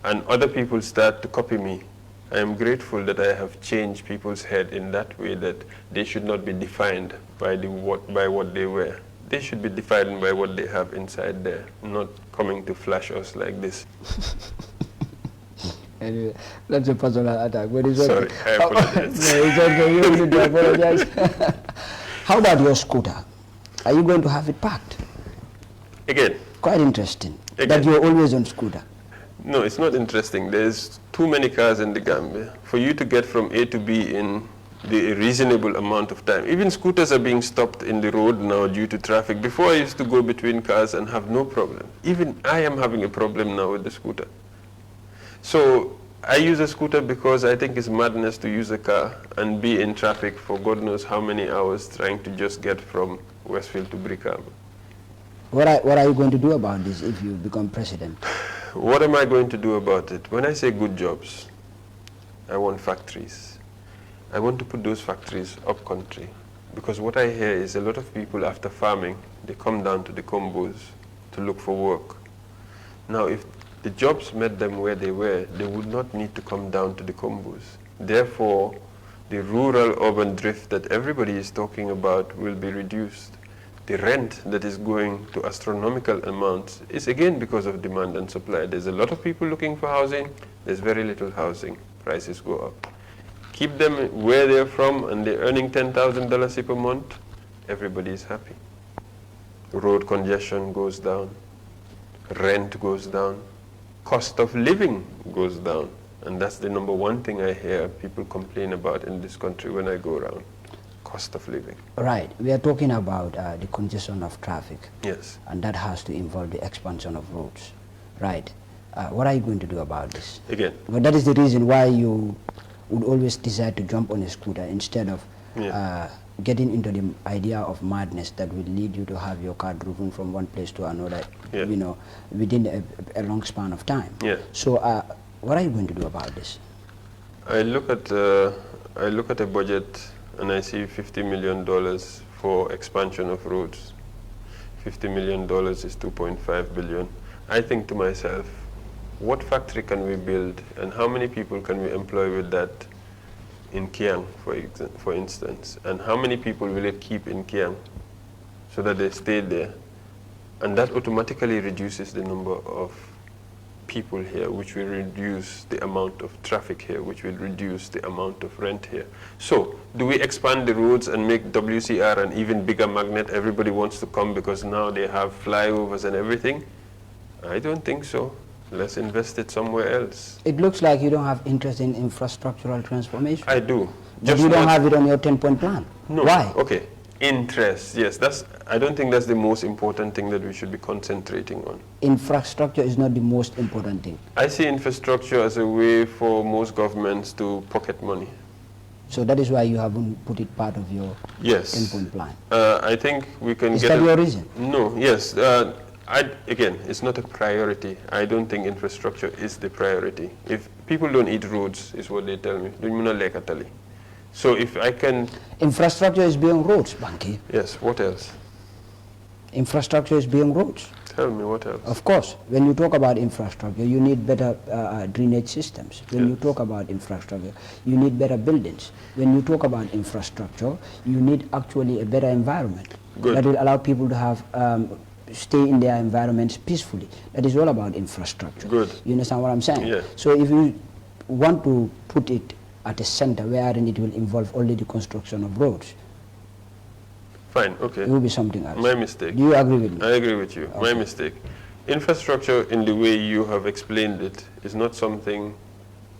Speaker 4: and other people start to copy me I am grateful that I have changed people's head in that way that they should not be defined by what they wear. They should be defined by what they have inside there, not coming to flash us like this.
Speaker 3: Anyway, that's a personal attack. But it's
Speaker 4: Sorry,
Speaker 3: okay.
Speaker 4: I apologize.
Speaker 3: No, it's okay. You don't need to apologize. How about your scooter? Are you going to have it parked?
Speaker 4: Again.
Speaker 3: Quite interesting.
Speaker 4: Again.
Speaker 3: That you're always on scooter.
Speaker 4: No, it's not interesting. There's too many cars in the Gambia. For you to get from A to B in the reasonable amount of time. Even scooters are being stopped in the road now due to traffic. Before I used to go between cars and have no problem. Even I am having a problem now with the scooter. So I use a scooter because I think it's madness to use a car and be in traffic for God knows how many hours trying to just get from Westfield to Brikama.
Speaker 3: What are you going to do about this if you become president?
Speaker 4: What am I going to do about it? When I say good jobs, I want factories. I want to put those factories up country, because what I hear is a lot of people after farming, they come down to the combos to look for work. Now, if the jobs met them where they were, they would not need to come down to the combos. Therefore, the rural-urban drift that everybody is talking about will be reduced. The rent that is going to astronomical amounts is again because of demand and supply. There's a lot of people looking for housing, there's very little housing, prices go up. Keep them where they're from and they're earning $10,000 per month, everybody is happy. Road congestion goes down, rent goes down, cost of living goes down. And that's the number one thing I hear people complain about in this country when I go around, cost of living.
Speaker 3: Right, we are talking about the congestion of traffic.
Speaker 4: Yes.
Speaker 3: And that has to involve the expansion of roads. Right. What are you going to do about this?
Speaker 4: Again.
Speaker 3: But that is the reason why you would always decide to jump on a scooter instead of getting into the idea of madness that will lead you to have your car driven from one place to another, you know, within a long span of time.
Speaker 4: Yeah.
Speaker 3: So what are you going to do about this?
Speaker 4: I look at a budget and I see $50 million for expansion of roads. $50 million is 2.5 billion. I think to myself, what factory can we build and how many people can we employ with that in Kiang, for instance? And how many people will it keep in Kiang so that they stay there? And that automatically reduces the number of people here, which will reduce the amount of traffic here, which will reduce the amount of rent here. So, do we expand the roads and make WCR an even bigger magnet? Everybody wants to come because now they have flyovers and everything? I don't think so. Let's invest it somewhere else.
Speaker 3: It looks like you don't have interest in infrastructural transformation.
Speaker 4: I do.
Speaker 3: But you don't have it on your 10-point plan.
Speaker 4: No.
Speaker 3: Why?
Speaker 4: Okay. Interest, yes. I don't think that's the most important thing that we should be concentrating on.
Speaker 3: Infrastructure is not the most important thing.
Speaker 4: I see infrastructure as a way for most governments to pocket money.
Speaker 3: So that is why you haven't put it part of your 10-point plan.
Speaker 4: I think we can
Speaker 3: Is that your reason?
Speaker 4: No, yes. Again, it's not a priority. I don't think infrastructure is the priority. If people don't eat roads, is what they tell me. So if I can...
Speaker 3: Infrastructure is beyond roads, Banky.
Speaker 4: Yes, what else?
Speaker 3: Infrastructure is beyond roads.
Speaker 4: Tell me what else.
Speaker 3: Of course, when you talk about infrastructure, you need better drainage systems. When you talk about infrastructure, you need better buildings. When you talk about infrastructure, you need actually a better environment that will allow people to have stay in their environments peacefully. That is all about infrastructure.
Speaker 4: Good.
Speaker 3: You understand what I'm saying?
Speaker 4: Yeah.
Speaker 3: So if you want to put it at a center wherein it will involve only the construction of roads,
Speaker 4: fine, okay.
Speaker 3: it will be something else.
Speaker 4: My mistake.
Speaker 3: Do you agree with me?
Speaker 4: I agree with you. Okay. My mistake. Infrastructure in the way you have explained it is not something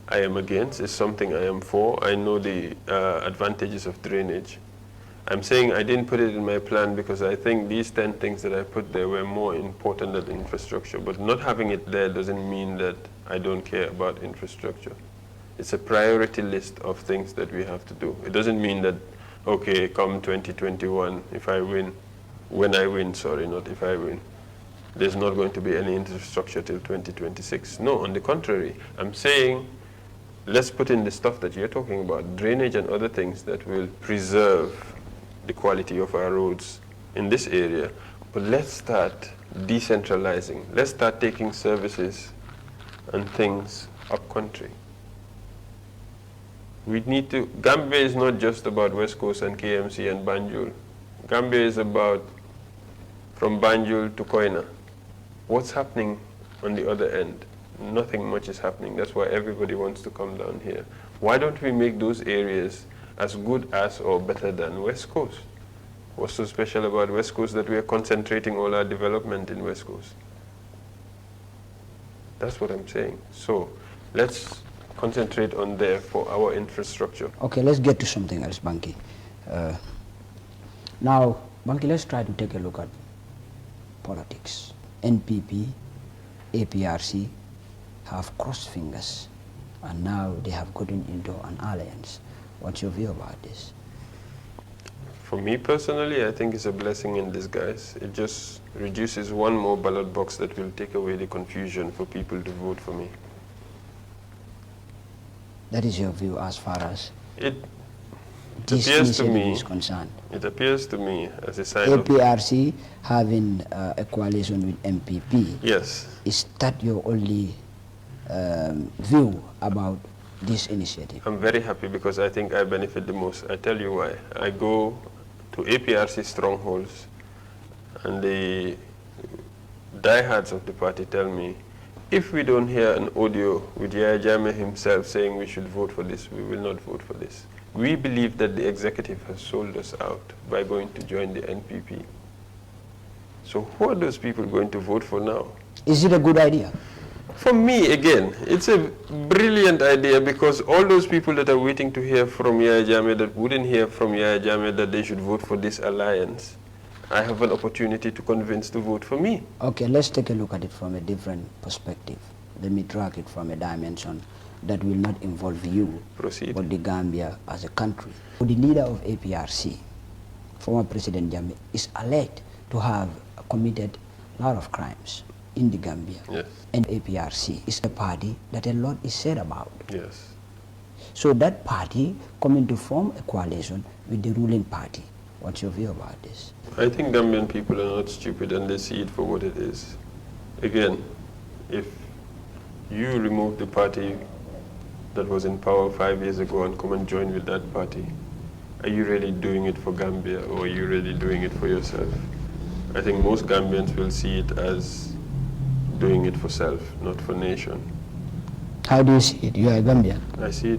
Speaker 4: I am against, it's something I am for. I know the advantages of drainage. I'm saying I didn't put it in my plan because I think these 10 things that I put there were more important than infrastructure. But not having it there doesn't mean that I don't care about infrastructure. It's a priority list of things that we have to do. It doesn't mean that, okay, come 2021, if I win, when I win, sorry, not if I win, there's not going to be any infrastructure till 2026. No, on the contrary, I'm saying let's put in the stuff that you're talking about, drainage and other things that will preserve the quality of our roads in this area. But let's start decentralizing. Let's start taking services and things up country. We need to, Gambia is not just about West Coast and KMC and Banjul. Gambia is about from Banjul to Koina. What's happening on the other end? Nothing much is happening. That's why everybody wants to come down here. Why don't we make those areas as good as or better than West Coast? What's so special about West Coast that we are concentrating all our development in West Coast? That's what I'm saying. So let's concentrate on there for our infrastructure.
Speaker 3: Okay, let's get to something else, Banky. Now, Banky, let's try to take a look at politics. NPP, APRC have crossed fingers, and now they have gotten into an alliance. What's your view about this?
Speaker 4: For me personally, I think it's a blessing in disguise. It just reduces one more ballot box that will take away the confusion for people to vote for me.
Speaker 3: That is your view as far as
Speaker 4: it
Speaker 3: this
Speaker 4: appears to
Speaker 3: initiative
Speaker 4: me
Speaker 3: is concerned.
Speaker 4: It appears to me as a sign of
Speaker 3: APRC having a coalition with MPP.
Speaker 4: yes.
Speaker 3: Is that your only view about this initiative?
Speaker 4: I'm very happy because I think I benefit the most. I tell you why. I go to APRC strongholds and the diehards of the party tell me, if we don't hear an audio with Yaya Jammeh himself saying we should vote for this, we will not vote for this. We believe that the executive has sold us out by going to join the NPP. So who are those people going to vote for now?
Speaker 3: Is it a good idea?
Speaker 4: For me, again, it's a brilliant idea because all those people that are waiting to hear from Yaya Jammeh that wouldn't hear from Yaya Jammeh that they should vote for this alliance, I have an opportunity to convince to vote for me.
Speaker 3: Okay, let's take a look at it from a different perspective. Let me track it from a dimension that will not involve you,
Speaker 4: Proceed.
Speaker 3: but the Gambia as a country. The leader of APRC, former President Jammeh, is alleged to have committed a lot of crimes in the Gambia.
Speaker 4: Yes.
Speaker 3: And APRC is a party that a lot is said about.
Speaker 4: Yes.
Speaker 3: So that party coming to form a coalition with the ruling party. What's your view about this?
Speaker 4: I think Gambian people are not stupid and they see it for what it is. Again, if you remove the party that was in power 5 years ago and come and join with that party, are you really doing it for Gambia or are you really doing it for yourself? I think most Gambians will see it as doing it for self, not for nation.
Speaker 3: How do you see it? You are a Gambian.
Speaker 4: I see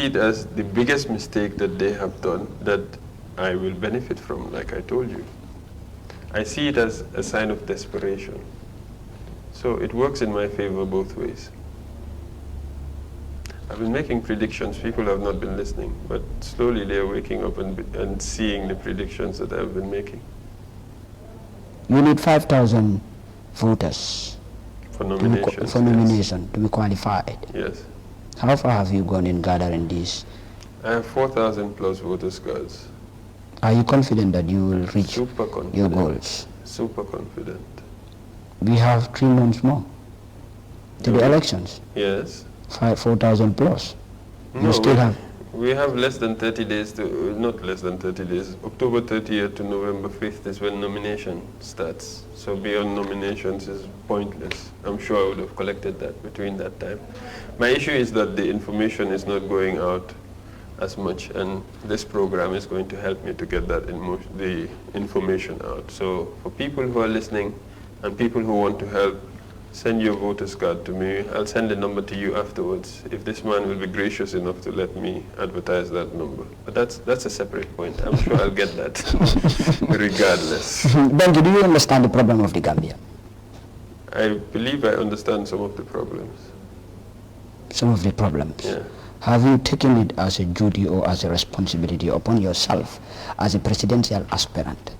Speaker 4: it as the biggest mistake that they have done that I will benefit from, like I told you. I see it as a sign of desperation. So it works in my favor both ways. I've been making predictions. People have not been listening, but slowly they are waking up and seeing the predictions that I've been making.
Speaker 3: You need 5,000 voters
Speaker 4: For nominations.
Speaker 3: to be qualified.
Speaker 4: Yes.
Speaker 3: How far have you gone in gathering these?
Speaker 4: I have 4,000 plus voters cards.
Speaker 3: Are you confident that you will reach
Speaker 4: Super confident.
Speaker 3: your goals?
Speaker 4: Super confident.
Speaker 3: We have 3 months more to the elections.
Speaker 4: Yes.
Speaker 3: 4,000 plus.
Speaker 4: No,
Speaker 3: You still have.
Speaker 4: We have less than 30 days to, not less than 30 days. October 30th to November 5th is when nomination starts. So beyond nominations is pointless. I'm sure I would have collected that between that time. My issue is that the information is not going out as much, and this program is going to help me to get that the information out. So for people who are listening and people who want to help, send your voter's card to me. I'll send the number to you afterwards, if this man will be gracious enough to let me advertise that number. But that's a separate point. I'm sure I'll get that regardless.
Speaker 3: Banky, do you understand the problem of the Gambia?
Speaker 4: I believe I understand some of the problems.
Speaker 3: Some of the problems?
Speaker 4: Yeah.
Speaker 3: Have you taken it as a duty or as a responsibility upon yourself as a presidential aspirant,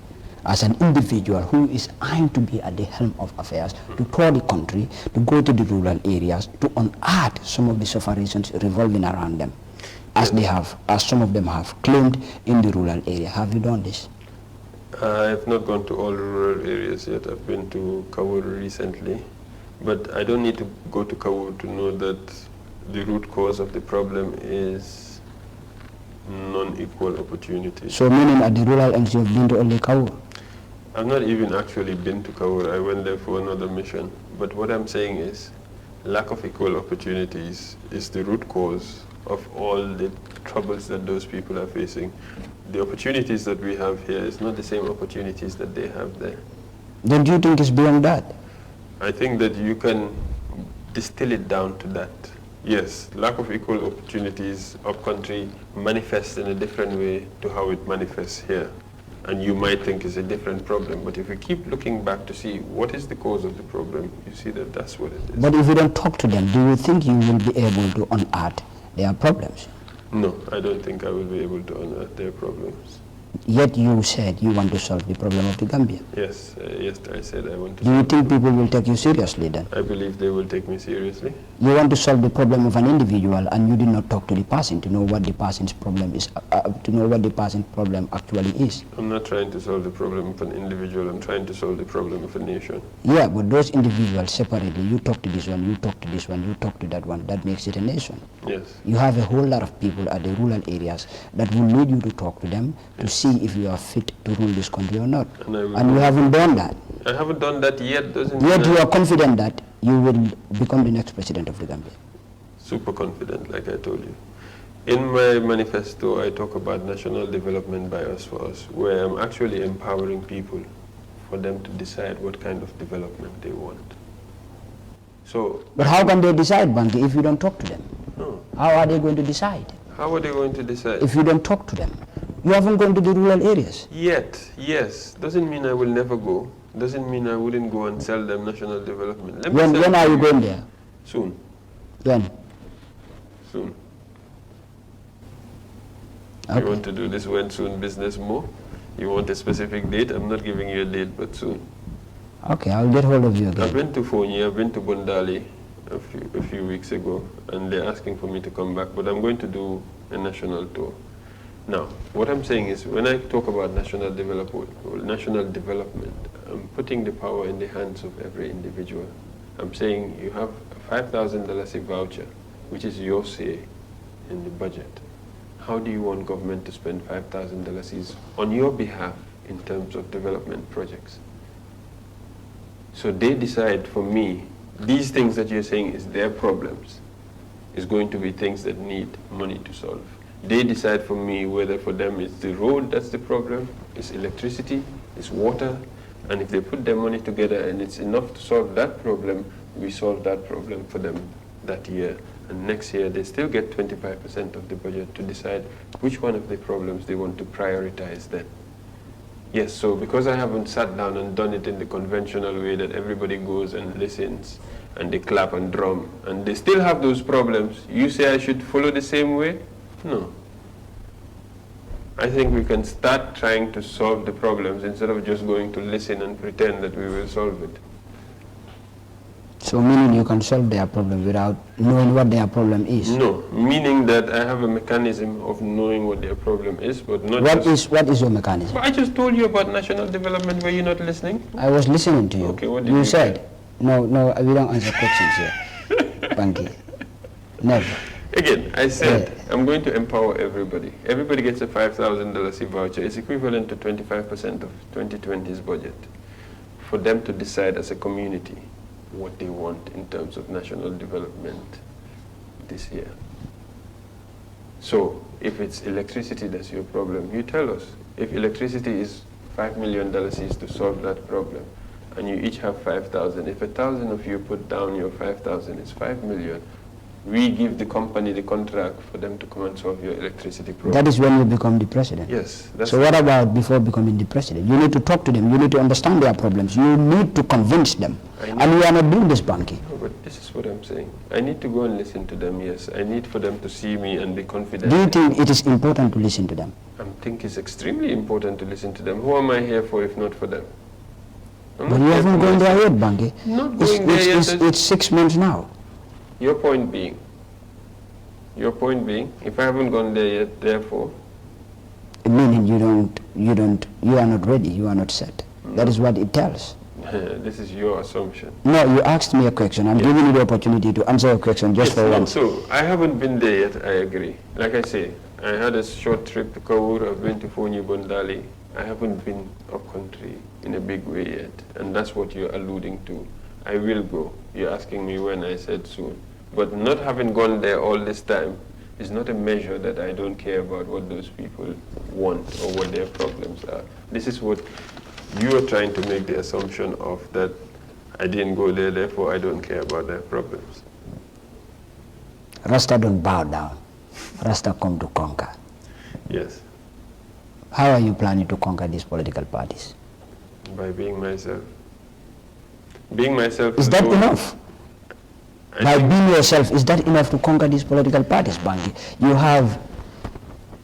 Speaker 3: as an individual who is aimed to be at the helm of affairs, to tour the country, to go to the rural areas, to unearth some of the sufferings revolving around them, as some of them have claimed in the rural area? Have you done this?
Speaker 4: I have not gone to all rural areas yet. I've been to Kawur recently, but I don't need to go to Kawur to know that the root cause of the problem is non-equal opportunity.
Speaker 3: So meaning at the rural ends you've been to only Kawur?
Speaker 4: I've not even actually been to Kawur. I went there for another mission. But what I'm saying is, lack of equal opportunities is the root cause of all the troubles that those people are facing. The opportunities that we have here is not the same opportunities that they have there.
Speaker 3: Don't you think it's beyond that?
Speaker 4: I think that you can distill it down to that. Yes, lack of equal opportunities upcountry manifests in a different way to how it manifests here. And you might think it's a different problem, but if you keep looking back to see what is the cause of the problem, you see that that's what it is.
Speaker 3: But if you don't talk to them, do you think you will be able to unearth their problems?
Speaker 4: No, I don't think I will be able to unearth their problems.
Speaker 3: Yet you said you want to solve the problem of the Gambia.
Speaker 4: Yes, yes, I said I want to.
Speaker 3: Do you think people will take you seriously then?
Speaker 4: I believe they will take me seriously.
Speaker 3: You want to solve the problem of an individual and you did not talk to the person to know what the person's problem is, to know what the person's problem actually is.
Speaker 4: I'm not trying to solve the problem of an individual, I'm trying to solve the problem of a nation.
Speaker 3: Yeah, but those individuals separately, you talk to this one, you talk to this one, you talk to that one, that makes it a nation.
Speaker 4: Yes.
Speaker 3: You have a whole lot of people at the rural areas that will need you to talk to them to see if you are fit to rule this country or not. And you haven't done that.
Speaker 4: I haven't done that yet, doesn't
Speaker 3: mean Yet you are confident that you will become the next president of the Gambia.
Speaker 4: Super confident, like I told you. In my manifesto, I talk about national development by us for us, where I'm actually empowering people for them to decide what kind of development they want. So,
Speaker 3: but how can they decide, Banky, if you don't talk to them?
Speaker 4: No.
Speaker 3: How are they going to decide?
Speaker 4: How are they going to decide?
Speaker 3: If you don't talk to them. You haven't gone to the rural areas?
Speaker 4: Yet, yes. Doesn't mean I will never go. Doesn't mean I wouldn't go and sell them national development.
Speaker 3: When are you going there?
Speaker 4: Soon.
Speaker 3: When?
Speaker 4: Soon.
Speaker 3: Okay.
Speaker 4: You want to do this when soon business more? You want a specific date? I'm not giving you a date, but soon.
Speaker 3: Okay, I'll get hold of you again.
Speaker 4: I've been to Fonyi, I've been to Bondali a few weeks ago, and they're asking for me to come back, but I'm going to do a national tour. Now, what I'm saying is, when I talk about national development, I'm putting the power in the hands of every individual. I'm saying you have a $5,000 voucher, which is your say in the budget. How do you want government to spend $5,000 on your behalf in terms of development projects? So they decide for me, these things that you're saying is their problems, is going to be things that need money to solve. They decide for me whether for them it's the road that's the problem, it's electricity, it's water, and if they put their money together and it's enough to solve that problem, we solve that problem for them that year. And next year they still get 25% of the budget to decide which one of the problems they want to prioritize then. Yes, so because I haven't sat down and done it in the conventional way that everybody goes and listens and they clap and drum, and they still have those problems, you say I should follow the same way? No. I think we can start trying to solve the problems instead of just going to listen and pretend that we will solve it.
Speaker 3: So meaning you can solve their problem without knowing what their problem is?
Speaker 4: No, meaning that I have a mechanism of knowing what their problem is, but not
Speaker 3: What is your mechanism?
Speaker 4: Well, I just told you about national development. Were you not listening?
Speaker 3: I was listening to you.
Speaker 4: Okay, what did
Speaker 3: you said? No, we don't answer questions here. Banky. Never.
Speaker 4: Again, I said I'm going to empower everybody. Everybody gets a $5,000 voucher. It's equivalent to 25% of 2020's budget for them to decide as a community what they want in terms of national development this year. So if it's electricity that's your problem, you tell us. If electricity is $5 million is to solve that problem, and you each have 5,000, if 1,000 of you put down your 5,000, it's 5 million. We give the company the contract for them to come and solve your electricity problem.
Speaker 3: That is when you become the president.
Speaker 4: Yes.
Speaker 3: So what about before becoming the president? You need to talk to them. You need to understand their problems. You need to convince them. And we are not doing this, Banky.
Speaker 4: No, but this is what I'm saying. I need to go and listen to them, yes. I need for them to see me and be confident.
Speaker 3: Do you think it is important to listen to them?
Speaker 4: I think it's extremely important to listen to them. Who am I here for if not for them?
Speaker 3: But you haven't gone there yet, Banky.
Speaker 4: Not going there yet.
Speaker 3: It's 6 months now.
Speaker 4: Your point being, if I haven't gone there yet, therefore?
Speaker 3: Meaning you are not ready, you are not set. No. That is what it tells.
Speaker 4: This is your assumption.
Speaker 3: No, you asked me a question. I'm giving you the opportunity to answer a question just for once.
Speaker 4: So, I haven't been there yet, I agree. Like I say, I had a short trip to Kawur, I've been to Fonyi Bondali. I haven't been up country in a big way yet, and that's what you're alluding to. I will go. You're asking me when, I said soon. But not having gone there all this time is not a measure that I don't care about what those people want or what their problems are. This is what you are trying to make the assumption of, that I didn't go there, therefore I don't care about their problems.
Speaker 3: Rasta don't bow down. Rasta come to conquer.
Speaker 4: Yes.
Speaker 3: How are you planning to conquer these political parties?
Speaker 4: By being myself. Being myself
Speaker 3: is that enough? By being yourself, is that enough to conquer these political parties, Banky? You have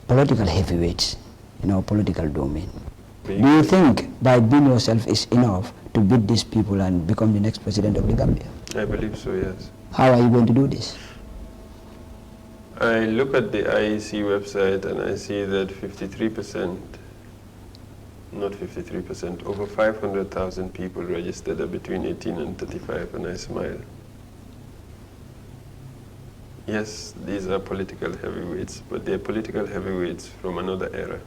Speaker 3: political heavyweights in our political domain. Do you think by being yourself is enough to beat these people and become the next president of the Gambia?
Speaker 4: I believe so, yes.
Speaker 3: How are you going to do this?
Speaker 4: I look at the IEC website and I see that 53%, not 53%, over 500,000 people registered are between 18 and 35, and I smile. Yes, these are political heavyweights, but they're political heavyweights from another era.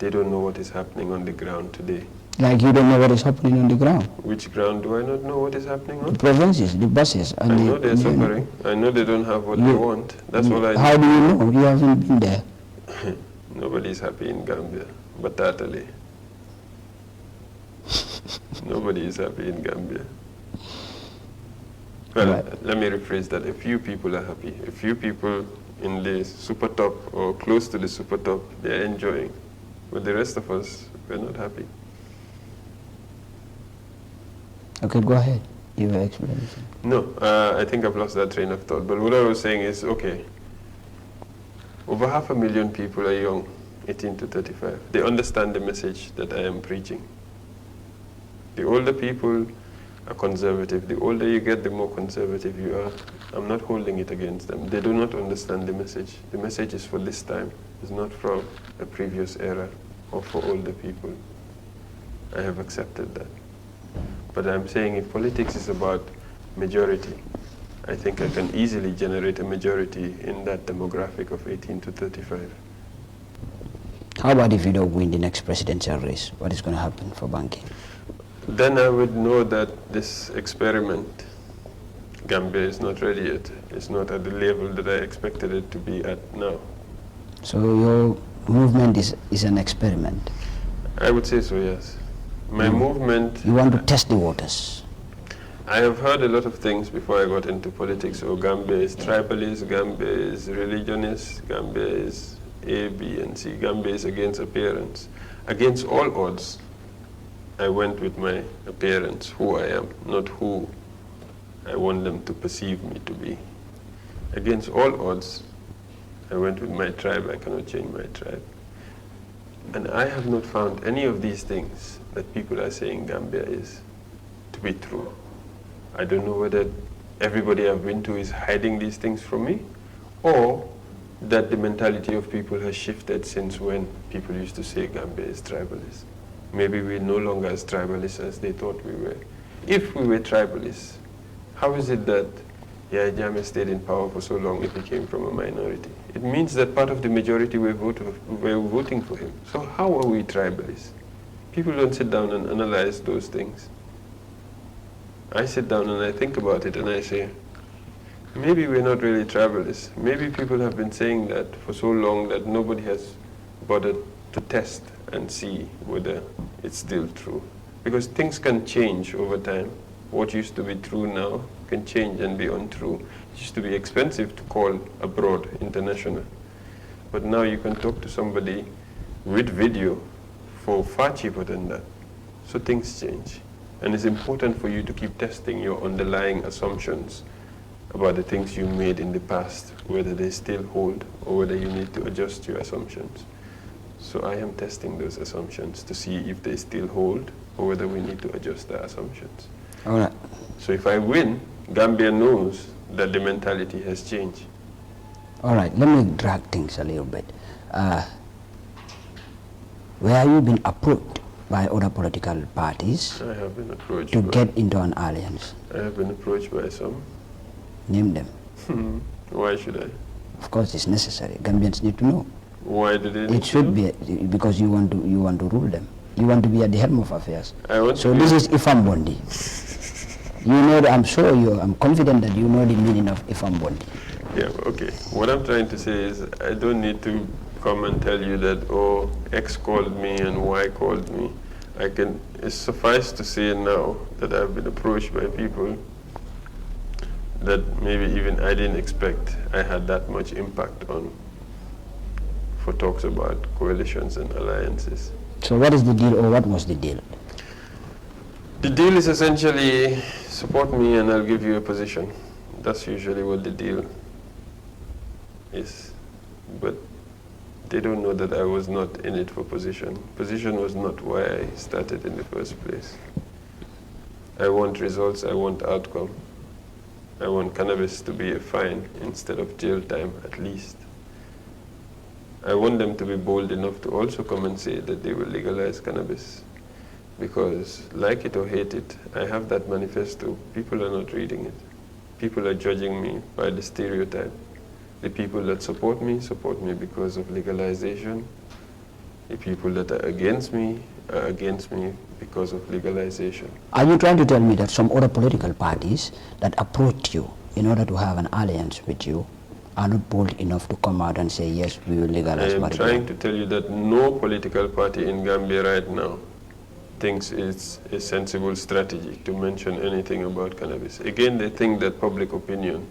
Speaker 4: They don't know what is happening on the ground today.
Speaker 3: Like you don't know what is happening on the ground?
Speaker 4: Which ground do I not know what is happening on?
Speaker 3: The provinces, the buses. And
Speaker 4: I know they're suffering. I know they don't have what they want. That's all I know.
Speaker 3: How do you know? You haven't been there.
Speaker 4: Nobody's happy in Gambia, batatally. Nobody is happy in Gambia. Well,
Speaker 3: right.
Speaker 4: Let me rephrase that. A few people are happy. A few people in the super top or close to the super top, they're enjoying. But the rest of us, we're not happy.
Speaker 3: Okay, go ahead. You were explaining.
Speaker 4: No, I think I've lost that train of thought. But what I was saying is, okay, over 500,000 people are young, 18 to 35. They understand the message that I am preaching. The older people are conservative. The older you get, the more conservative you are. I'm not holding it against them. They do not understand the message. The message is for this time. It's not from a previous era or for older people. I have accepted that. But I'm saying if politics is about majority, I think I can easily generate a majority in that demographic of 18 to 35.
Speaker 3: How about if you don't win the next presidential race? What is going to happen for Banky?
Speaker 4: Then I would know that this experiment, Gambia is not ready yet. It's not at the level that I expected it to be at now.
Speaker 3: So your movement is an experiment?
Speaker 4: I would say so, yes. My movement...
Speaker 3: You want to test the waters?
Speaker 4: I have heard a lot of things before I got into politics. So Gambia is tribalist, Gambia is religionist, Gambia is A, B, and C. Gambia is against appearance. Against all odds, I went with my appearance, who I am, not who I want them to perceive me to be. Against all odds, I went with my tribe. I cannot change my tribe. And I have not found any of these things that people are saying Gambia is to be true. I don't know whether everybody I've been to is hiding these things from me, or that the mentality of people has shifted since when people used to say Gambia is tribalist. Maybe we're no longer as tribalist as they thought we were. If we were tribalists, how is it that Yaya Jammeh stayed in power for so long if he came from a minority? It means that part of the majority were voting for him. So how are we tribalists? People don't sit down and analyze those things. I sit down and I think about it and I say, maybe we're not really tribalists. Maybe people have been saying that for so long that nobody has bothered to test and see whether it's still true. Because things can change over time. What used to be true now can change and be untrue. It used to be expensive to call abroad international. But now you can talk to somebody with video for far cheaper than that. So things change. And it's important for you to keep testing your underlying assumptions about the things you made in the past, whether they still hold or whether you need to adjust your assumptions. So I am testing those assumptions to see if they still hold or whether we need to adjust the assumptions.
Speaker 3: All right.
Speaker 4: So if I win, Gambia knows that the mentality has changed.
Speaker 3: All right, let me drag things a little bit. Where have you been approached by other political parties
Speaker 4: I have been approached
Speaker 3: to get into an alliance?
Speaker 4: I have been approached by some.
Speaker 3: Name them.
Speaker 4: Why should I?
Speaker 3: Of course, it's necessary. Gambians need to know.
Speaker 4: Why do they need
Speaker 3: It should
Speaker 4: to know?
Speaker 3: be because you want to rule them. You want to be at the helm of affairs. So this is IfangBondi. You know, I'm confident that you know the meaning of IfangBondi.
Speaker 4: Yeah, okay. What I'm trying to say is I don't need to come and tell you that, oh, X called me and Y called me. It's suffice to say now that I've been approached by people that maybe even I didn't expect I had that much impact on for talks about coalitions and alliances.
Speaker 3: So what is the deal, or what was the deal?
Speaker 4: The deal is essentially support me and I'll give you a position. That's usually what the deal is. But they don't know that I was not in it for position. Position was not why I started in the first place. I want results, I want outcome. I want cannabis to be a fine instead of jail time, at least. I want them to be bold enough to also come and say that they will legalize cannabis. Because, like it or hate it, I have that manifesto. People are not reading it. People are judging me by the stereotype. The people that support me because of legalization. The people that are against me because of legalization.
Speaker 3: Are you trying to tell me that some other political parties that approached you in order to have an alliance with you are not bold enough to come out and say, yes, we will legalize marijuana?
Speaker 4: I am trying to tell you that no political party in Gambia right now thinks it's a sensible strategy to mention anything about cannabis. Again, they think that public opinion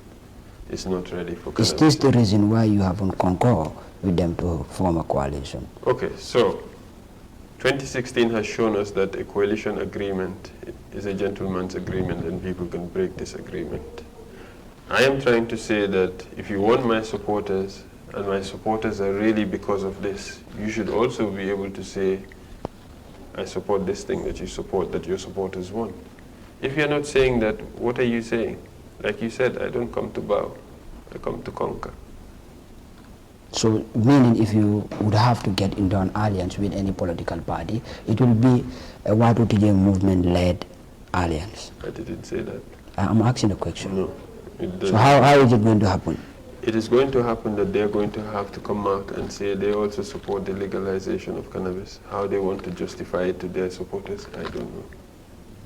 Speaker 4: is not ready for cannabis.
Speaker 3: Is this the reason why you haven't concurred with them to form a coalition?
Speaker 4: Okay, so 2016 has shown us that a coalition agreement is a gentleman's agreement and people can break this agreement. I am trying to say that if you want my supporters, and my supporters are really because of this, you should also be able to say, I support this thing that you support, that your supporters want. If you're not saying that, what are you saying? Like you said, I don't come to bow, I come to conquer.
Speaker 3: So, meaning if you would have to get into an alliance with any political party, it will be a WatoTJ movement-led alliance.
Speaker 4: I didn't say that.
Speaker 3: I'm asking a question.
Speaker 4: No.
Speaker 3: So how is it going to happen?
Speaker 4: It is going to happen that they're going to have to come out and say they also support the legalization of cannabis. How they want to justify it to their supporters, I don't know.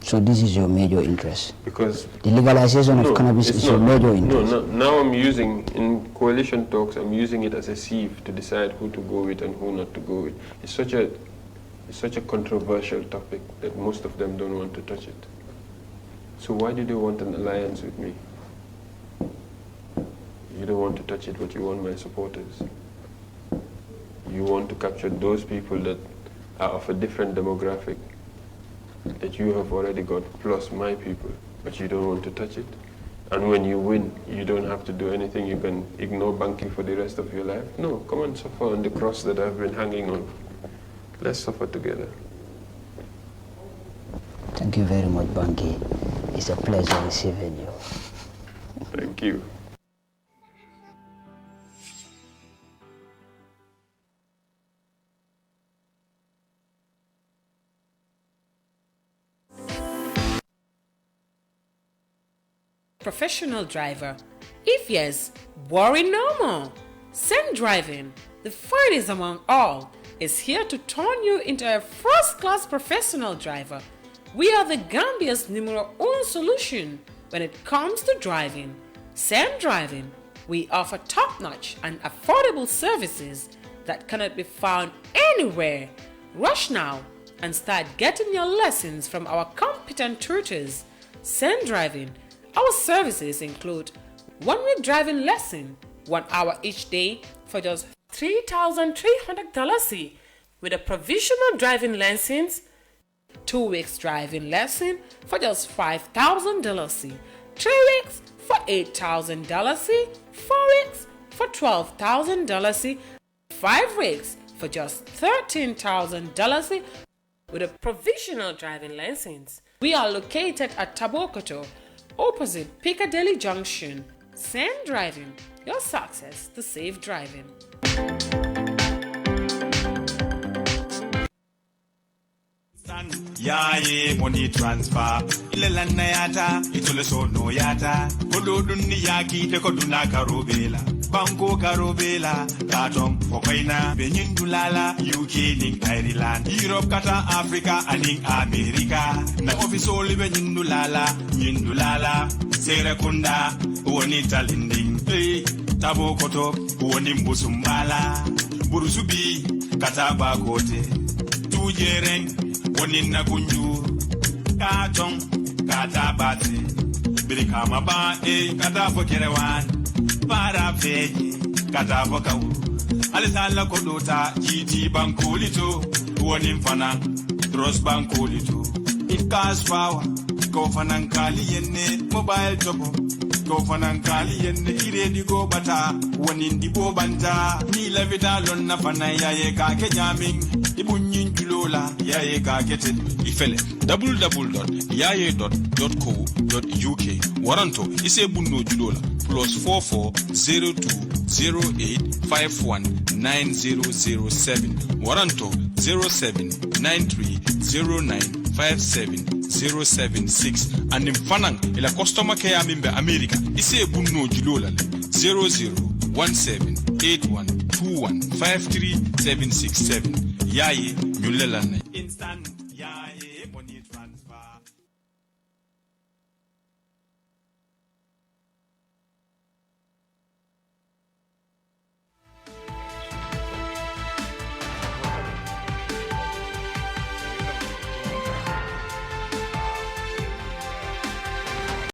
Speaker 3: So this is your major interest?
Speaker 4: Because
Speaker 3: the legalization of cannabis is your major interest?
Speaker 4: No, now I'm using, in coalition talks, I'm using it as a sieve to decide who to go with and who not to go with. It's such a controversial topic that most of them don't want to touch it. So why do they want an alliance with me? You don't want to touch it, but you want my supporters. You want to capture those people that are of a different demographic that you have already got, plus my people, but you don't want to touch it. And when you win, you don't have to do anything. You can ignore Banky for the rest of your life. No, come and suffer on the cross that I've been hanging on. Let's suffer together.
Speaker 3: Thank you very much, Banky. It's a pleasure receiving you.
Speaker 4: Thank you.
Speaker 1: Professional driver? If yes, worry no more. Send Driving, the finest among all, is here to turn you into a first-class professional driver. We are the Gambia's numero uno solution when it comes to driving. Send Driving. We offer top-notch and affordable services that cannot be found anywhere. Rush now and start getting your lessons from our competent tutors. Send Driving. Our services include 1 week driving lesson, 1 hour each day for just $3,300 with a provisional driving license, 2 weeks driving lesson for just $5,000, 3 weeks for $8,000, 4 weeks for $12,000, 5 weeks for just $13,000 with a provisional driving license. We are located at Tabokoto, opposite Piccadilly Junction. Send Driving, your success to safe driving.
Speaker 2: Yaye money transfer ilela na yata itole so no yata kodo dunni yaki te koduna karobela banko karobela katom fokaina benyindulala UK ning Ireland Europe kata Africa aning America na office oli benyindulala nyindulala sere kunda woni talinding tabo koto woni mbusumbala burusubi kataba kote tujereng woni nakunju katong katabate birikama ba katafo kerewan para feji katafo kawu alisala kodota jiti bankolito woni mfana Dross Bankolito. It cash power. Go fanankali yenne mobile topo. Go fanankali yenne iredi go bata. One in the bobanta. Ni levita lonna fana yaye kake jamming. Ibunyin julola yaye kake ted. Ifele www.yaye.co.uk. Waranto ise bunno julola +44 02 08 51 9007. Waranto 0793095706 and mfanang ila customer care member America ise bunno julola 001781215377 yaye nyulela instant